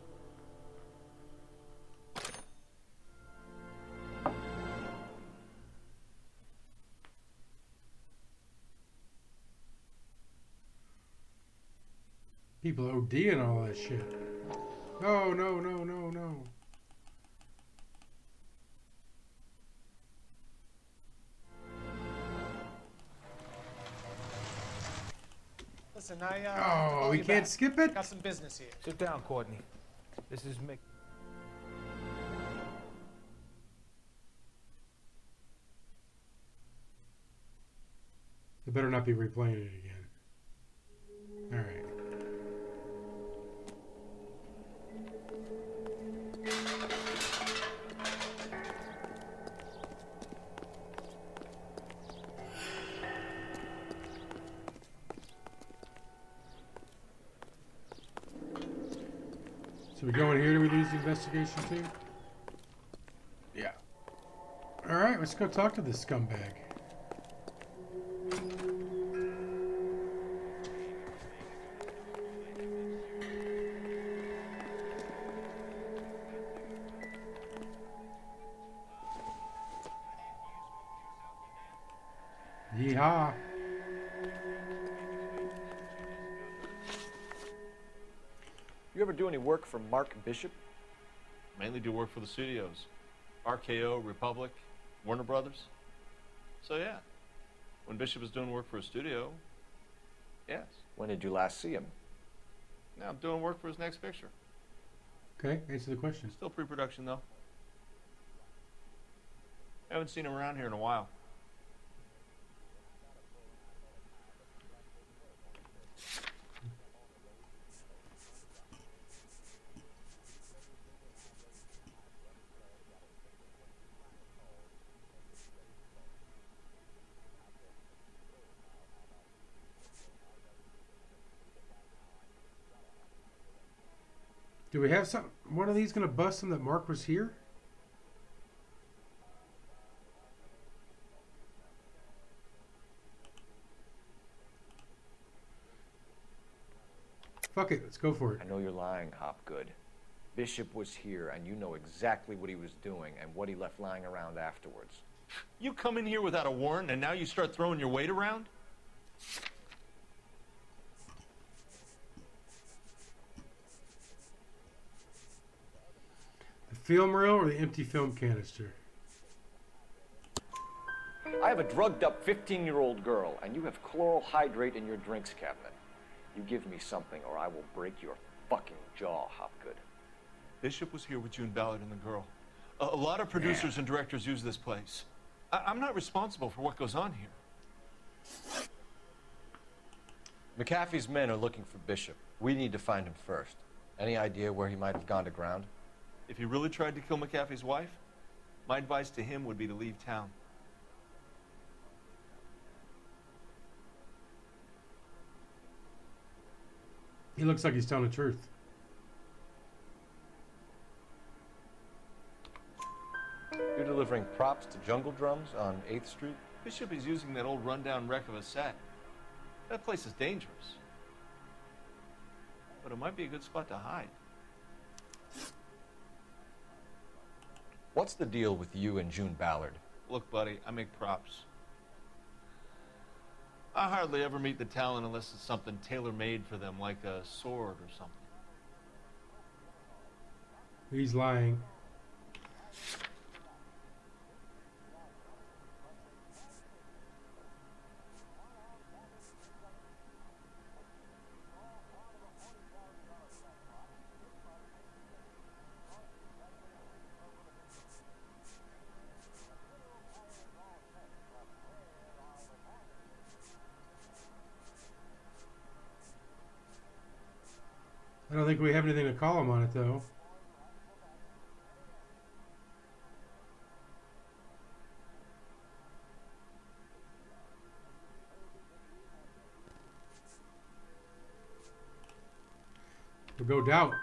People OD and all that shit. No, no, no, no, no. Listen, Oh, we can't skip it? Got some business here. Sit down, Courtney. This is Mick. They better not be replaying it again. All right. So we go in here to release the investigation team? Yeah. All right, let's go talk to this scumbag. Yeehaw. You ever do any work for Mark Bishop? Mainly do work for the studios. RKO, Republic, Warner Brothers. So yeah, when Bishop is doing work for a studio, yes. When did you last see him? Now I'm doing work for his next picture. Okay, answer the question. Still pre-production though. Haven't seen him around here in a while. Do we have some? One of these gonna bust him that Mark was here? Fuck it, let's go for it. I know you're lying, Hopgood. Bishop was here, and you know exactly what he was doing and what he left lying around afterwards. You come in here without a warrant, and now you start throwing your weight around? The film reel or the empty film canister? I have a drugged-up 15-year-old girl, and you have chloral hydrate in your drinks cabinet. You give me something, or I will break your fucking jaw, Hopgood. Bishop was here with June Ballard and the girl. A lot of producers and directors use this place. I'm not responsible for what goes on here. McAfee's men are looking for Bishop. We need to find him first. Any idea where he might have gone to ground? If he really tried to kill McAfee's wife, my advice to him would be to leave town. He looks like he's telling the truth. You're delivering props to Jungle Drums on 8th Street? Bishop is using that old rundown wreck of a set. That place is dangerous. But it might be a good spot to hide. What's the deal with you and June Ballard? Look, buddy, I make props. I hardly ever meet the talent unless it's something tailor-made for them, like a sword or something. He's lying. I don't think we have anything to call him on it, though. We'll go doubt.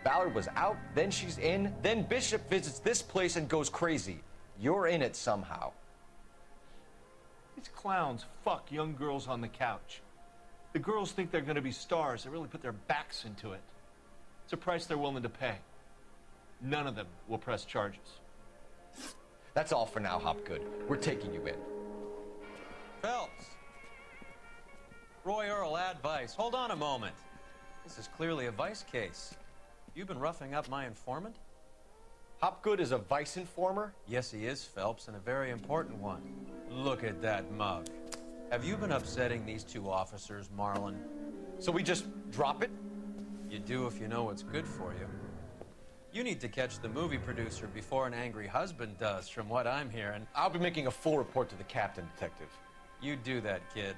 Ballard was out, then she's in, then Bishop visits this place and goes crazy. You're in it somehow. These clowns fuck young girls on the couch. The girls think they're going to be stars. They really put their backs into it. It's a price they're willing to pay. None of them will press charges. That's all for now, Hopgood. We're taking you in. Phelps. Roy Earl, advice. Hold on a moment. This is clearly a vice case. You've been roughing up my informant? Hopgood is a vice informer? Yes, he is, Phelps, and a very important one. Look at that mug. Have you been upsetting these two officers, Marlin? So we just drop it? You do if you know what's good for you. You need to catch the movie producer before an angry husband does, from what I'm hearing. I'll be making a full report to the captain, Detective. You do that, kid.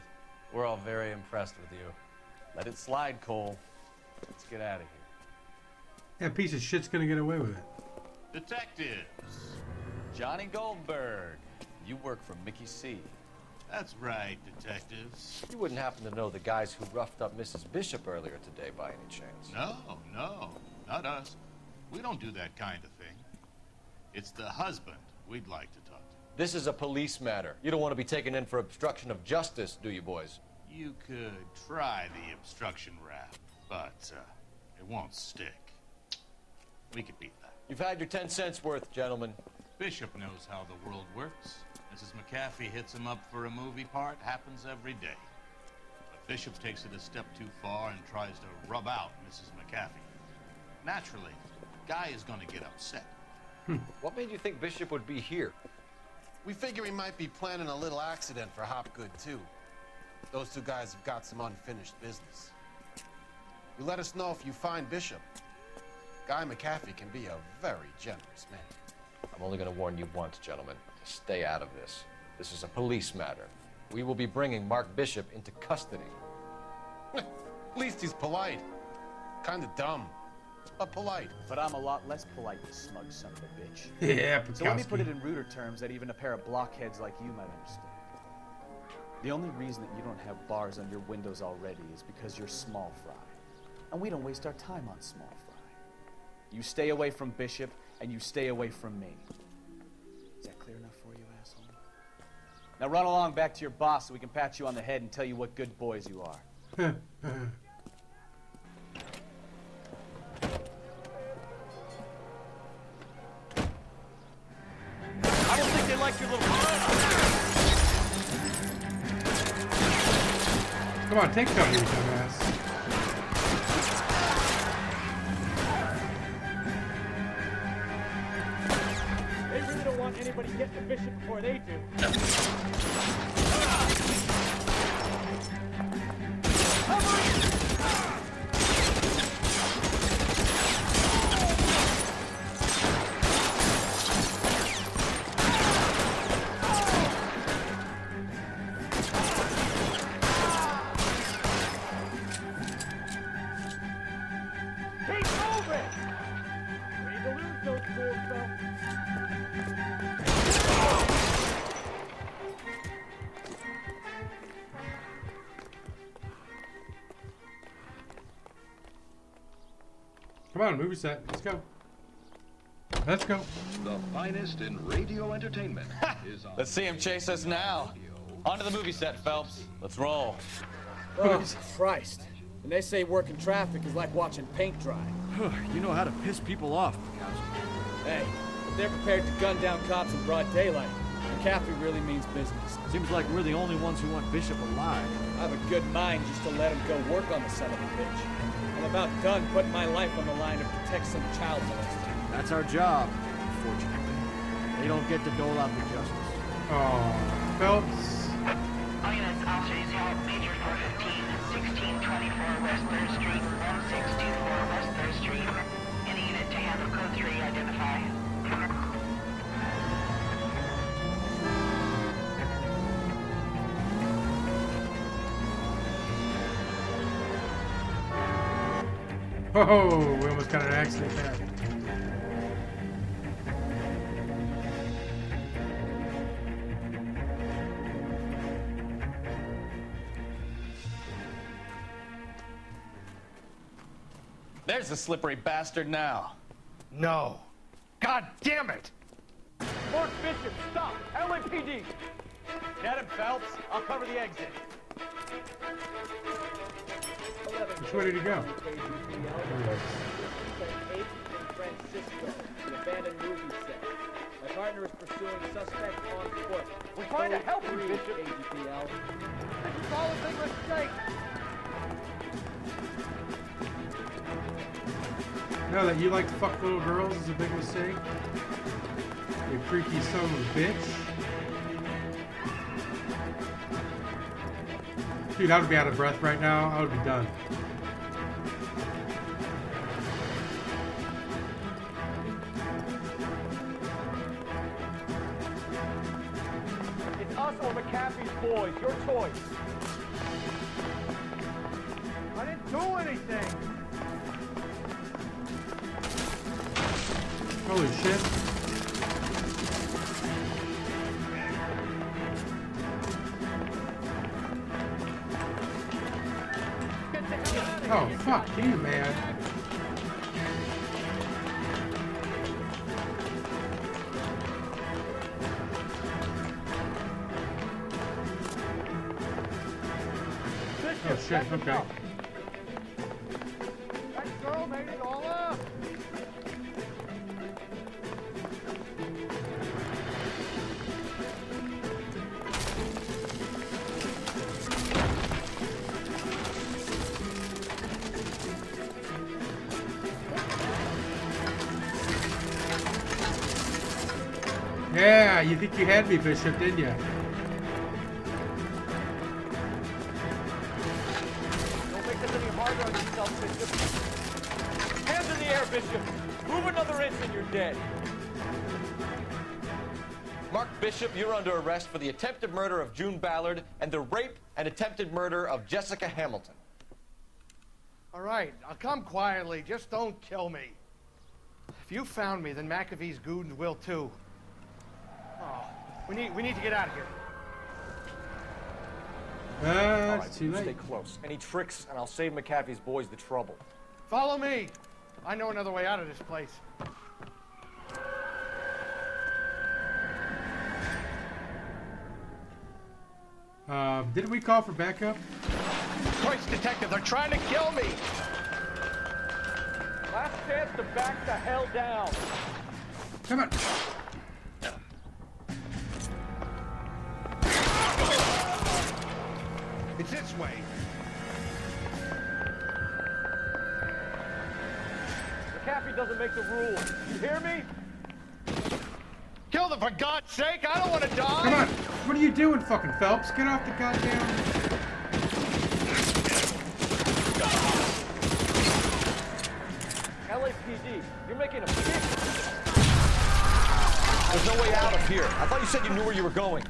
We're all very impressed with you. Let it slide, Cole. Let's get out of here. That piece of shit's gonna get away with it. Detectives. Johnny Goldberg. You work for Mickey C. That's right, detectives. You wouldn't happen to know the guys who roughed up Mrs. Bishop earlier today by any chance? No, not us. We don't do that kind of thing. It's the husband we'd like to talk to. This is a police matter. You don't want to be taken in for obstruction of justice, do you, boys? You could try the obstruction rap, but it won't stick. We could beat that. You've had your 10 cents worth, gentlemen. Bishop knows how the world works. Mrs. McAfee hits him up for a movie part. Happens every day. But Bishop takes it a step too far and tries to rub out Mrs. McAfee. Naturally, Guy is going to get upset. What made you think Bishop would be here? We figure he might be planning a little accident for Hopgood, too. Those two guys have got some unfinished business. You let us know if you find Bishop. Guy McAfee can be a very generous man. I'm only going to warn you once, gentlemen. Stay out of this. This is a police matter. We will be bringing Mark Bishop into custody. At least he's polite. Kind of dumb, but polite. But I'm a lot less polite, you smug son of a bitch. Yeah, So let me put it in ruder terms that even a pair of blockheads like you might understand. The only reason that you don't have bars on your windows already is because you're small fry. And we don't waste our time on small fry. You stay away from Bishop, and you stay away from me. Is that clear enough for you, asshole? Now run along back to your boss so we can pat you on the head and tell you what good boys you are. I don't think they like your little... Come on, take cover, you dumbass. They really don't want anybody getting to Bishop before they do. Keep moving! We need to lose those fools, though. Come on, movie set. Let's go. Let's go. The finest in radio entertainment is on. Let's see him chase us now. On to the movie set, Phelps. Let's roll. Oh, Christ. And they say working traffic is like watching paint dry. You know how to piss people off, Mikowski. Hey, if they're prepared to gun down cops in broad daylight, McAfee really means business. Seems like we're the only ones who want Bishop alive. I have a good mind just to let him go work on the son of a bitch. I'm about done putting my life on the line to protect some child molester. That's our job, unfortunately. They don't get to dole out the justice. Oh, Phelps. All units, officers, help Major 415, 1624 West 3rd Street, 1624 West 3rd Street. Any unit to handle code 3, identify. Oh, we almost got an accident there. There's the slippery bastard now. No. God damn it! Mark Bishop, stop! LAPD! Get him, Phelps. I'll cover the exit. Where did he go? The abandoned movie set. My partner is pursuing suspect on foot. We're trying to help you, Bishop. AGPL. It's all a big mistake. No, that you like to fuck little girls is a big mistake. You freaky son of a bitch. Dude, I would be out of breath right now. I would be done. It's us or McAfee's boys. Your choice. I didn't do anything. Holy shit. Oh, fuck you, man. Oh, shit, okay. That girl made it all up. Yeah, you think you had me, Bishop, didn't you? Don't make this any harder on yourself, Bishop. Hands in the air, Bishop. Move another inch and you're dead. Mark Bishop, you're under arrest for the attempted murder of June Ballard and the rape and attempted murder of Jessica Hamilton. All right, I'll come quietly. Just don't kill me. If you found me, then McAfee's goons will too. Oh, we need to get out of here. All right, too late. Stay close. Any tricks, and I'll save McAfee's boys the trouble. Follow me. I know another way out of this place. Didn't we call for backup? Christ, detective, they're trying to kill me. Last chance to back the hell down. Come on. It's this way. McAfee doesn't make the rules. You hear me? Kill them for God's sake! I don't want to die! Come on! What are you doing, fucking Phelps? Get off the goddamn... LAPD, you're making a big... There's no way out of here. I thought you said you knew where you were going.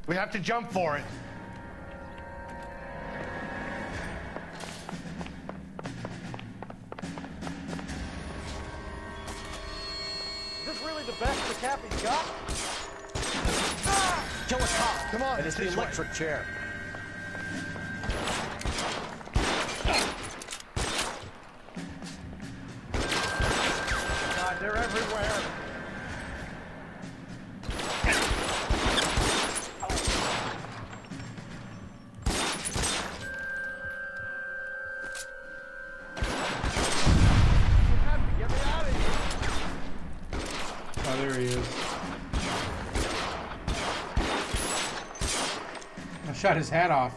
We have to jump for it. Is this really the best McAfee's got? Kill a cop. Come on, And it's the electric chair. God, they're everywhere. Get me out of here. Oh, there he is. I shot his hat off.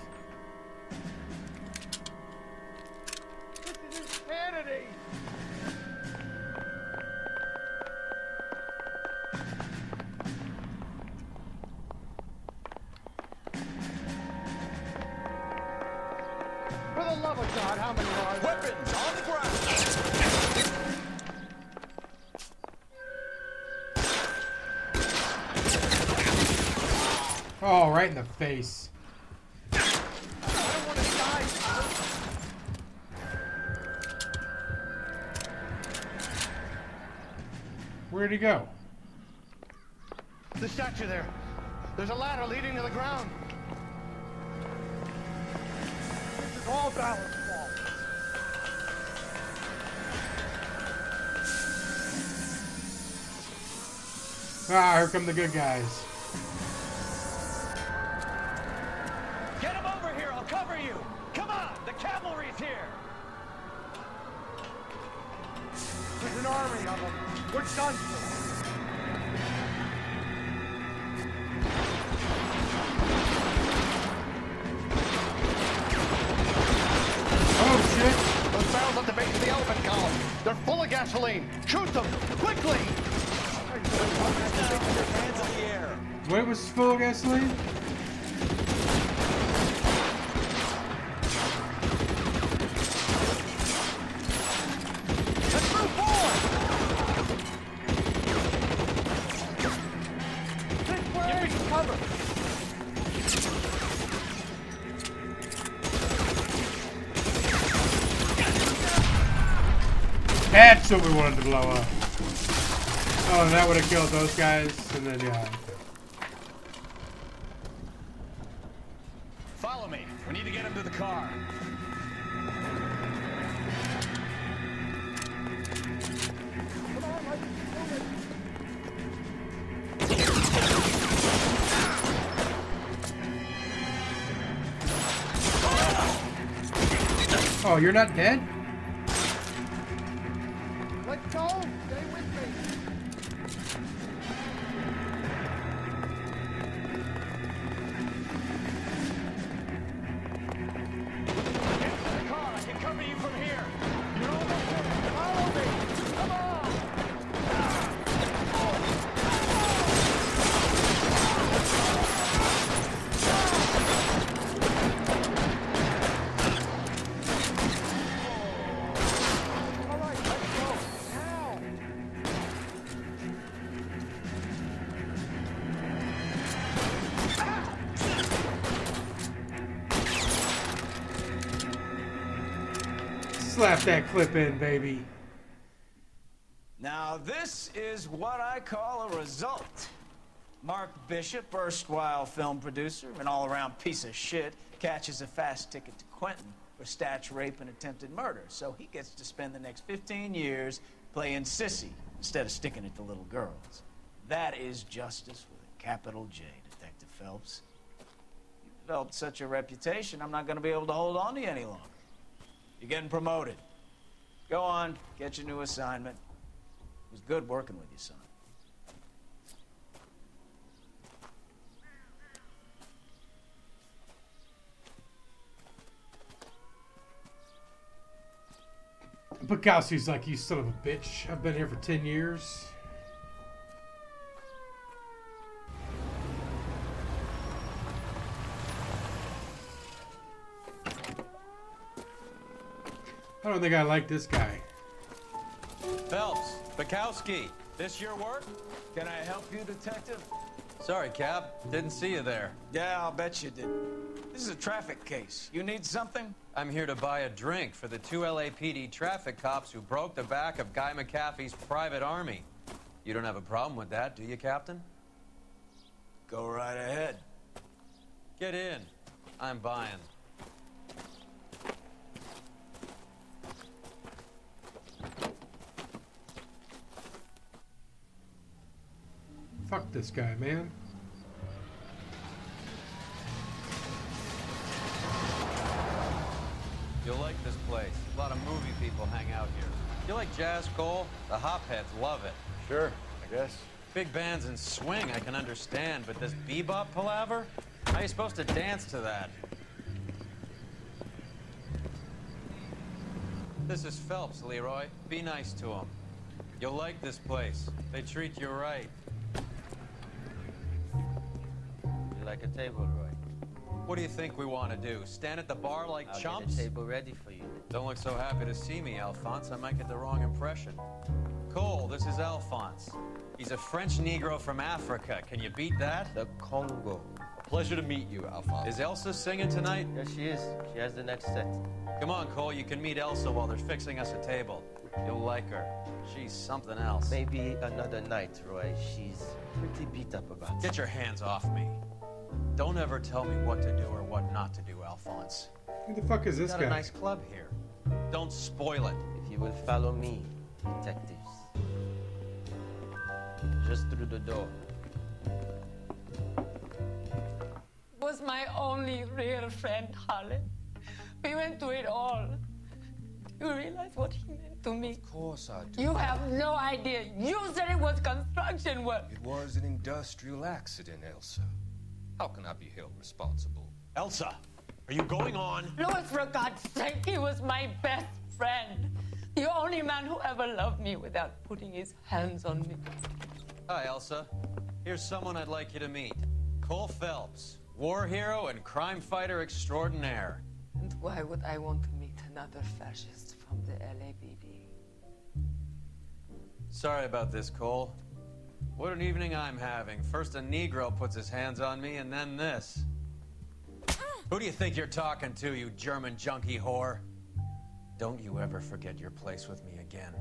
This is insanity. For the love of God, how many are there? Weapons on the ground. Oh, right in the face. I don't want to die. Where'd he go? The statue there. There's a ladder leading to the ground. This is all Ballard's fault. Ah, here come the good guys. Get him over here, I'll cover you! Come on, the cavalry's here! There's an army of them. We're done for. Oh, shit! Those barrels at the base of the elephant column. They're full of gasoline. Shoot them! Quickly! Hands in the air. Where was full of gasoline? Let's move forward! Give me some cover! That's what we wanted to blow up. Oh, and that would have killed those guys, and then, yeah. Follow me. We need to get him to the car. Oh, you're not dead? Let's go! Stay with me! Get to the car. I can cover you from here. You're almost there. Follow me. Come on. All right, let's go. Now! Slap that clip in, baby. Now, this is what I call a result. Mark Bishop, erstwhile film producer, an all-around piece of shit, catches a fast ticket to Quentin for statch rape and attempted murder. So he gets to spend the next 15 years playing sissy instead of sticking it to little girls. That is justice with a capital J, Detective Phelps. You've developed such a reputation, I'm not going to be able to hold on to you any longer. You're getting promoted. Go on, get your new assignment. It was good working with you, son. Bukowski's like, you son of a bitch. I've been here for 10 years. I don't think I like this guy. Phelps, Bukowski, this your work? Can I help you, Detective? Sorry, Cap. Didn't see you there. Yeah, I'll bet you did. This is a traffic case. You need something? I'm here to buy a drink for the 2 LAPD traffic cops who broke the back of Guy McAfee's private army. You don't have a problem with that, do you, Captain? Go right ahead. Get in. I'm buying. Fuck this guy, man. You'll like this place. A lot of movie people hang out here. You like jazz, Cole? The hopheads love it. Sure, I guess. Big bands and swing I can understand, but this bebop palaver? How are you supposed to dance to that? This is Phelps, Leroy. Be nice to him. You'll like this place. They treat you right. You like a table, Roy? What do you think we want to do? Stand at the bar like I'll chumps? get a table ready for you. Don't look so happy to see me, Alphonse. I might get the wrong impression. Cole, this is Alphonse. He's a French Negro from Africa. Can you beat that? The Congo. Pleasure to meet you, Alphonse. Is Elsa singing tonight? Yes, she is. She has the next set. Come on, Cole. You can meet Elsa while they're fixing us a table. You'll like her. She's something else. Maybe another night, Roy. She's pretty beat up about it. Get your hands off me. Don't ever tell me what to do or what not to do, Alphonse. Who the fuck is this Got guy? a nice club here. Don't spoil it. If you will follow me, detectives. Just through the door. Was my only real friend, Harlan. We went through it all. You realize what he meant to me? Of course I do. You have no idea. You said it was construction work. It was an industrial accident, Elsa. How can I be held responsible? Elsa, are you going on? Louis, for God's sake, he was my best friend. The only man who ever loved me without putting his hands on me. Hi, Elsa. Here's someone I'd like you to meet. Cole Phelps, war hero and crime fighter extraordinaire. And why would I want to meet another fascist from the LAPD? Sorry about this, Cole. What an evening I'm having. First a Negro puts his hands on me, and then this. Who do you think you're talking to, you German junkie whore? Don't you ever forget your place with me again.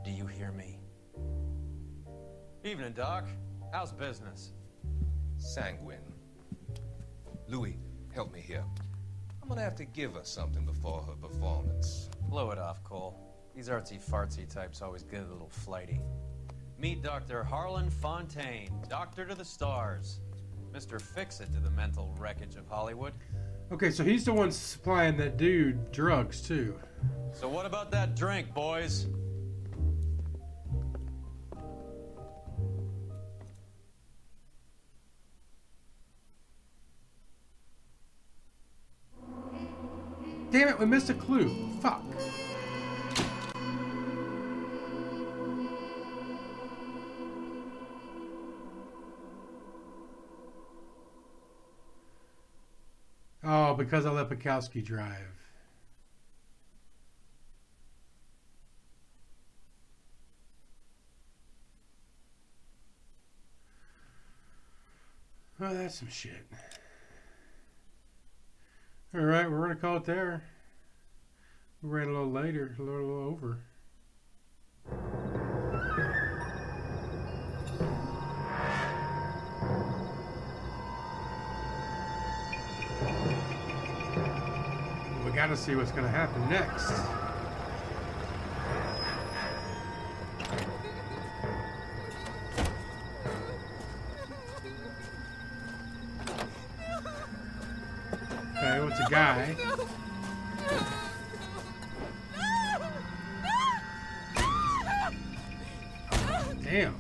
Do you hear me? Evening, Doc. How's business? Sanguine. Louis, help me here. I'm gonna have to give her something before her performance. Blow it off, Cole. These artsy-fartsy types always get a little flighty. Meet Dr. Harlan Fontaine, doctor to the stars. Mr. Fix-It to the mental wreckage of Hollywood. Okay, so he's the one supplying that dude drugs, too. So what about that drink, boys? Damn it, we missed a clue. Fuck. Oh, because I let Bukowski drive. Oh, that's some shit. Alright, we're going to call it there. We ran a little later, a little over. We got to see what's going to happen next. Okay, what's a guy? Damn.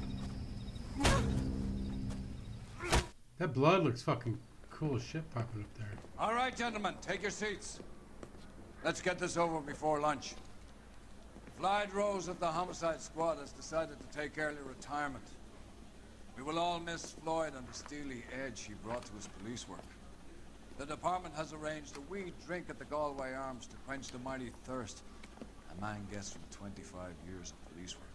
That blood looks fucking cool as shit popping up there. All right, gentlemen, take your seats. Let's get this over before lunch. Floyd Rose of the Homicide Squad has decided to take early retirement. We will all miss Floyd and the steely edge he brought to his police work. The department has arranged a wee drink at the Galway Arms to quench the mighty thirst a man gets from 25 years of police work.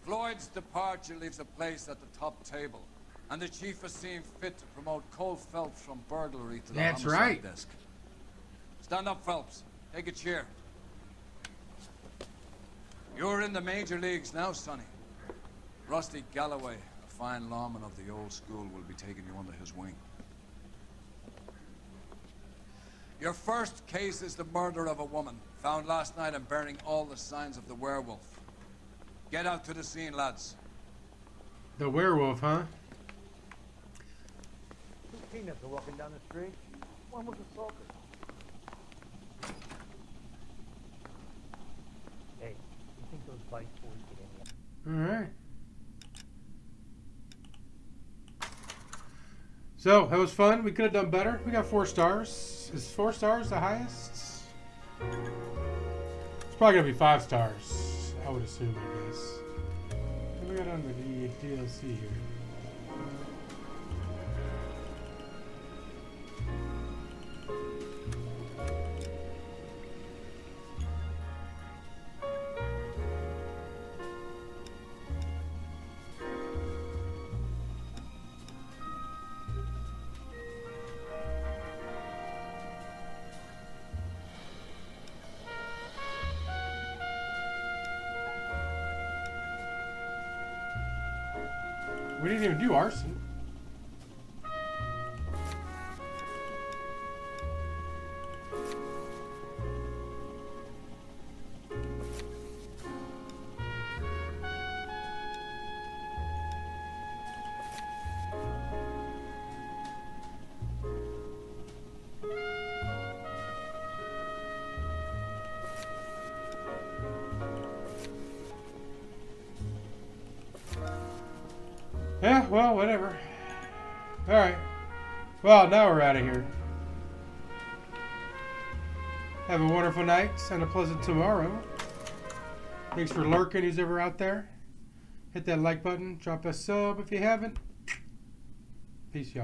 Floyd's departure leaves a place at the top table, and the chief has seen fit to promote Cole Phelps from burglary to the homicide desk. Stand up, Phelps. Take a chair. You're in the major leagues now, Sonny. Rusty Galloway, a fine lawman of the old school, will be taking you under his wing. Your first case is the murder of a woman, found last night and bearing all the signs of the werewolf. Get out to the scene, lads. The werewolf, huh? Two peanuts are walking down the street. One was assaulted. Hey, you think those bikes boys get in here? Alright. So, that was fun. We could have done better. We got 4 stars. Is 4 stars the highest? It's probably going to be 5 stars, I would assume, I guess. What do we got on the DLC here? We didn't even do arson. Yeah, well, whatever. Alright. Well, now we're out of here. Have a wonderful night and a pleasant tomorrow. Thanks for lurking, who's ever out there. Hit that like button. Drop a sub if you haven't. Peace, y'all.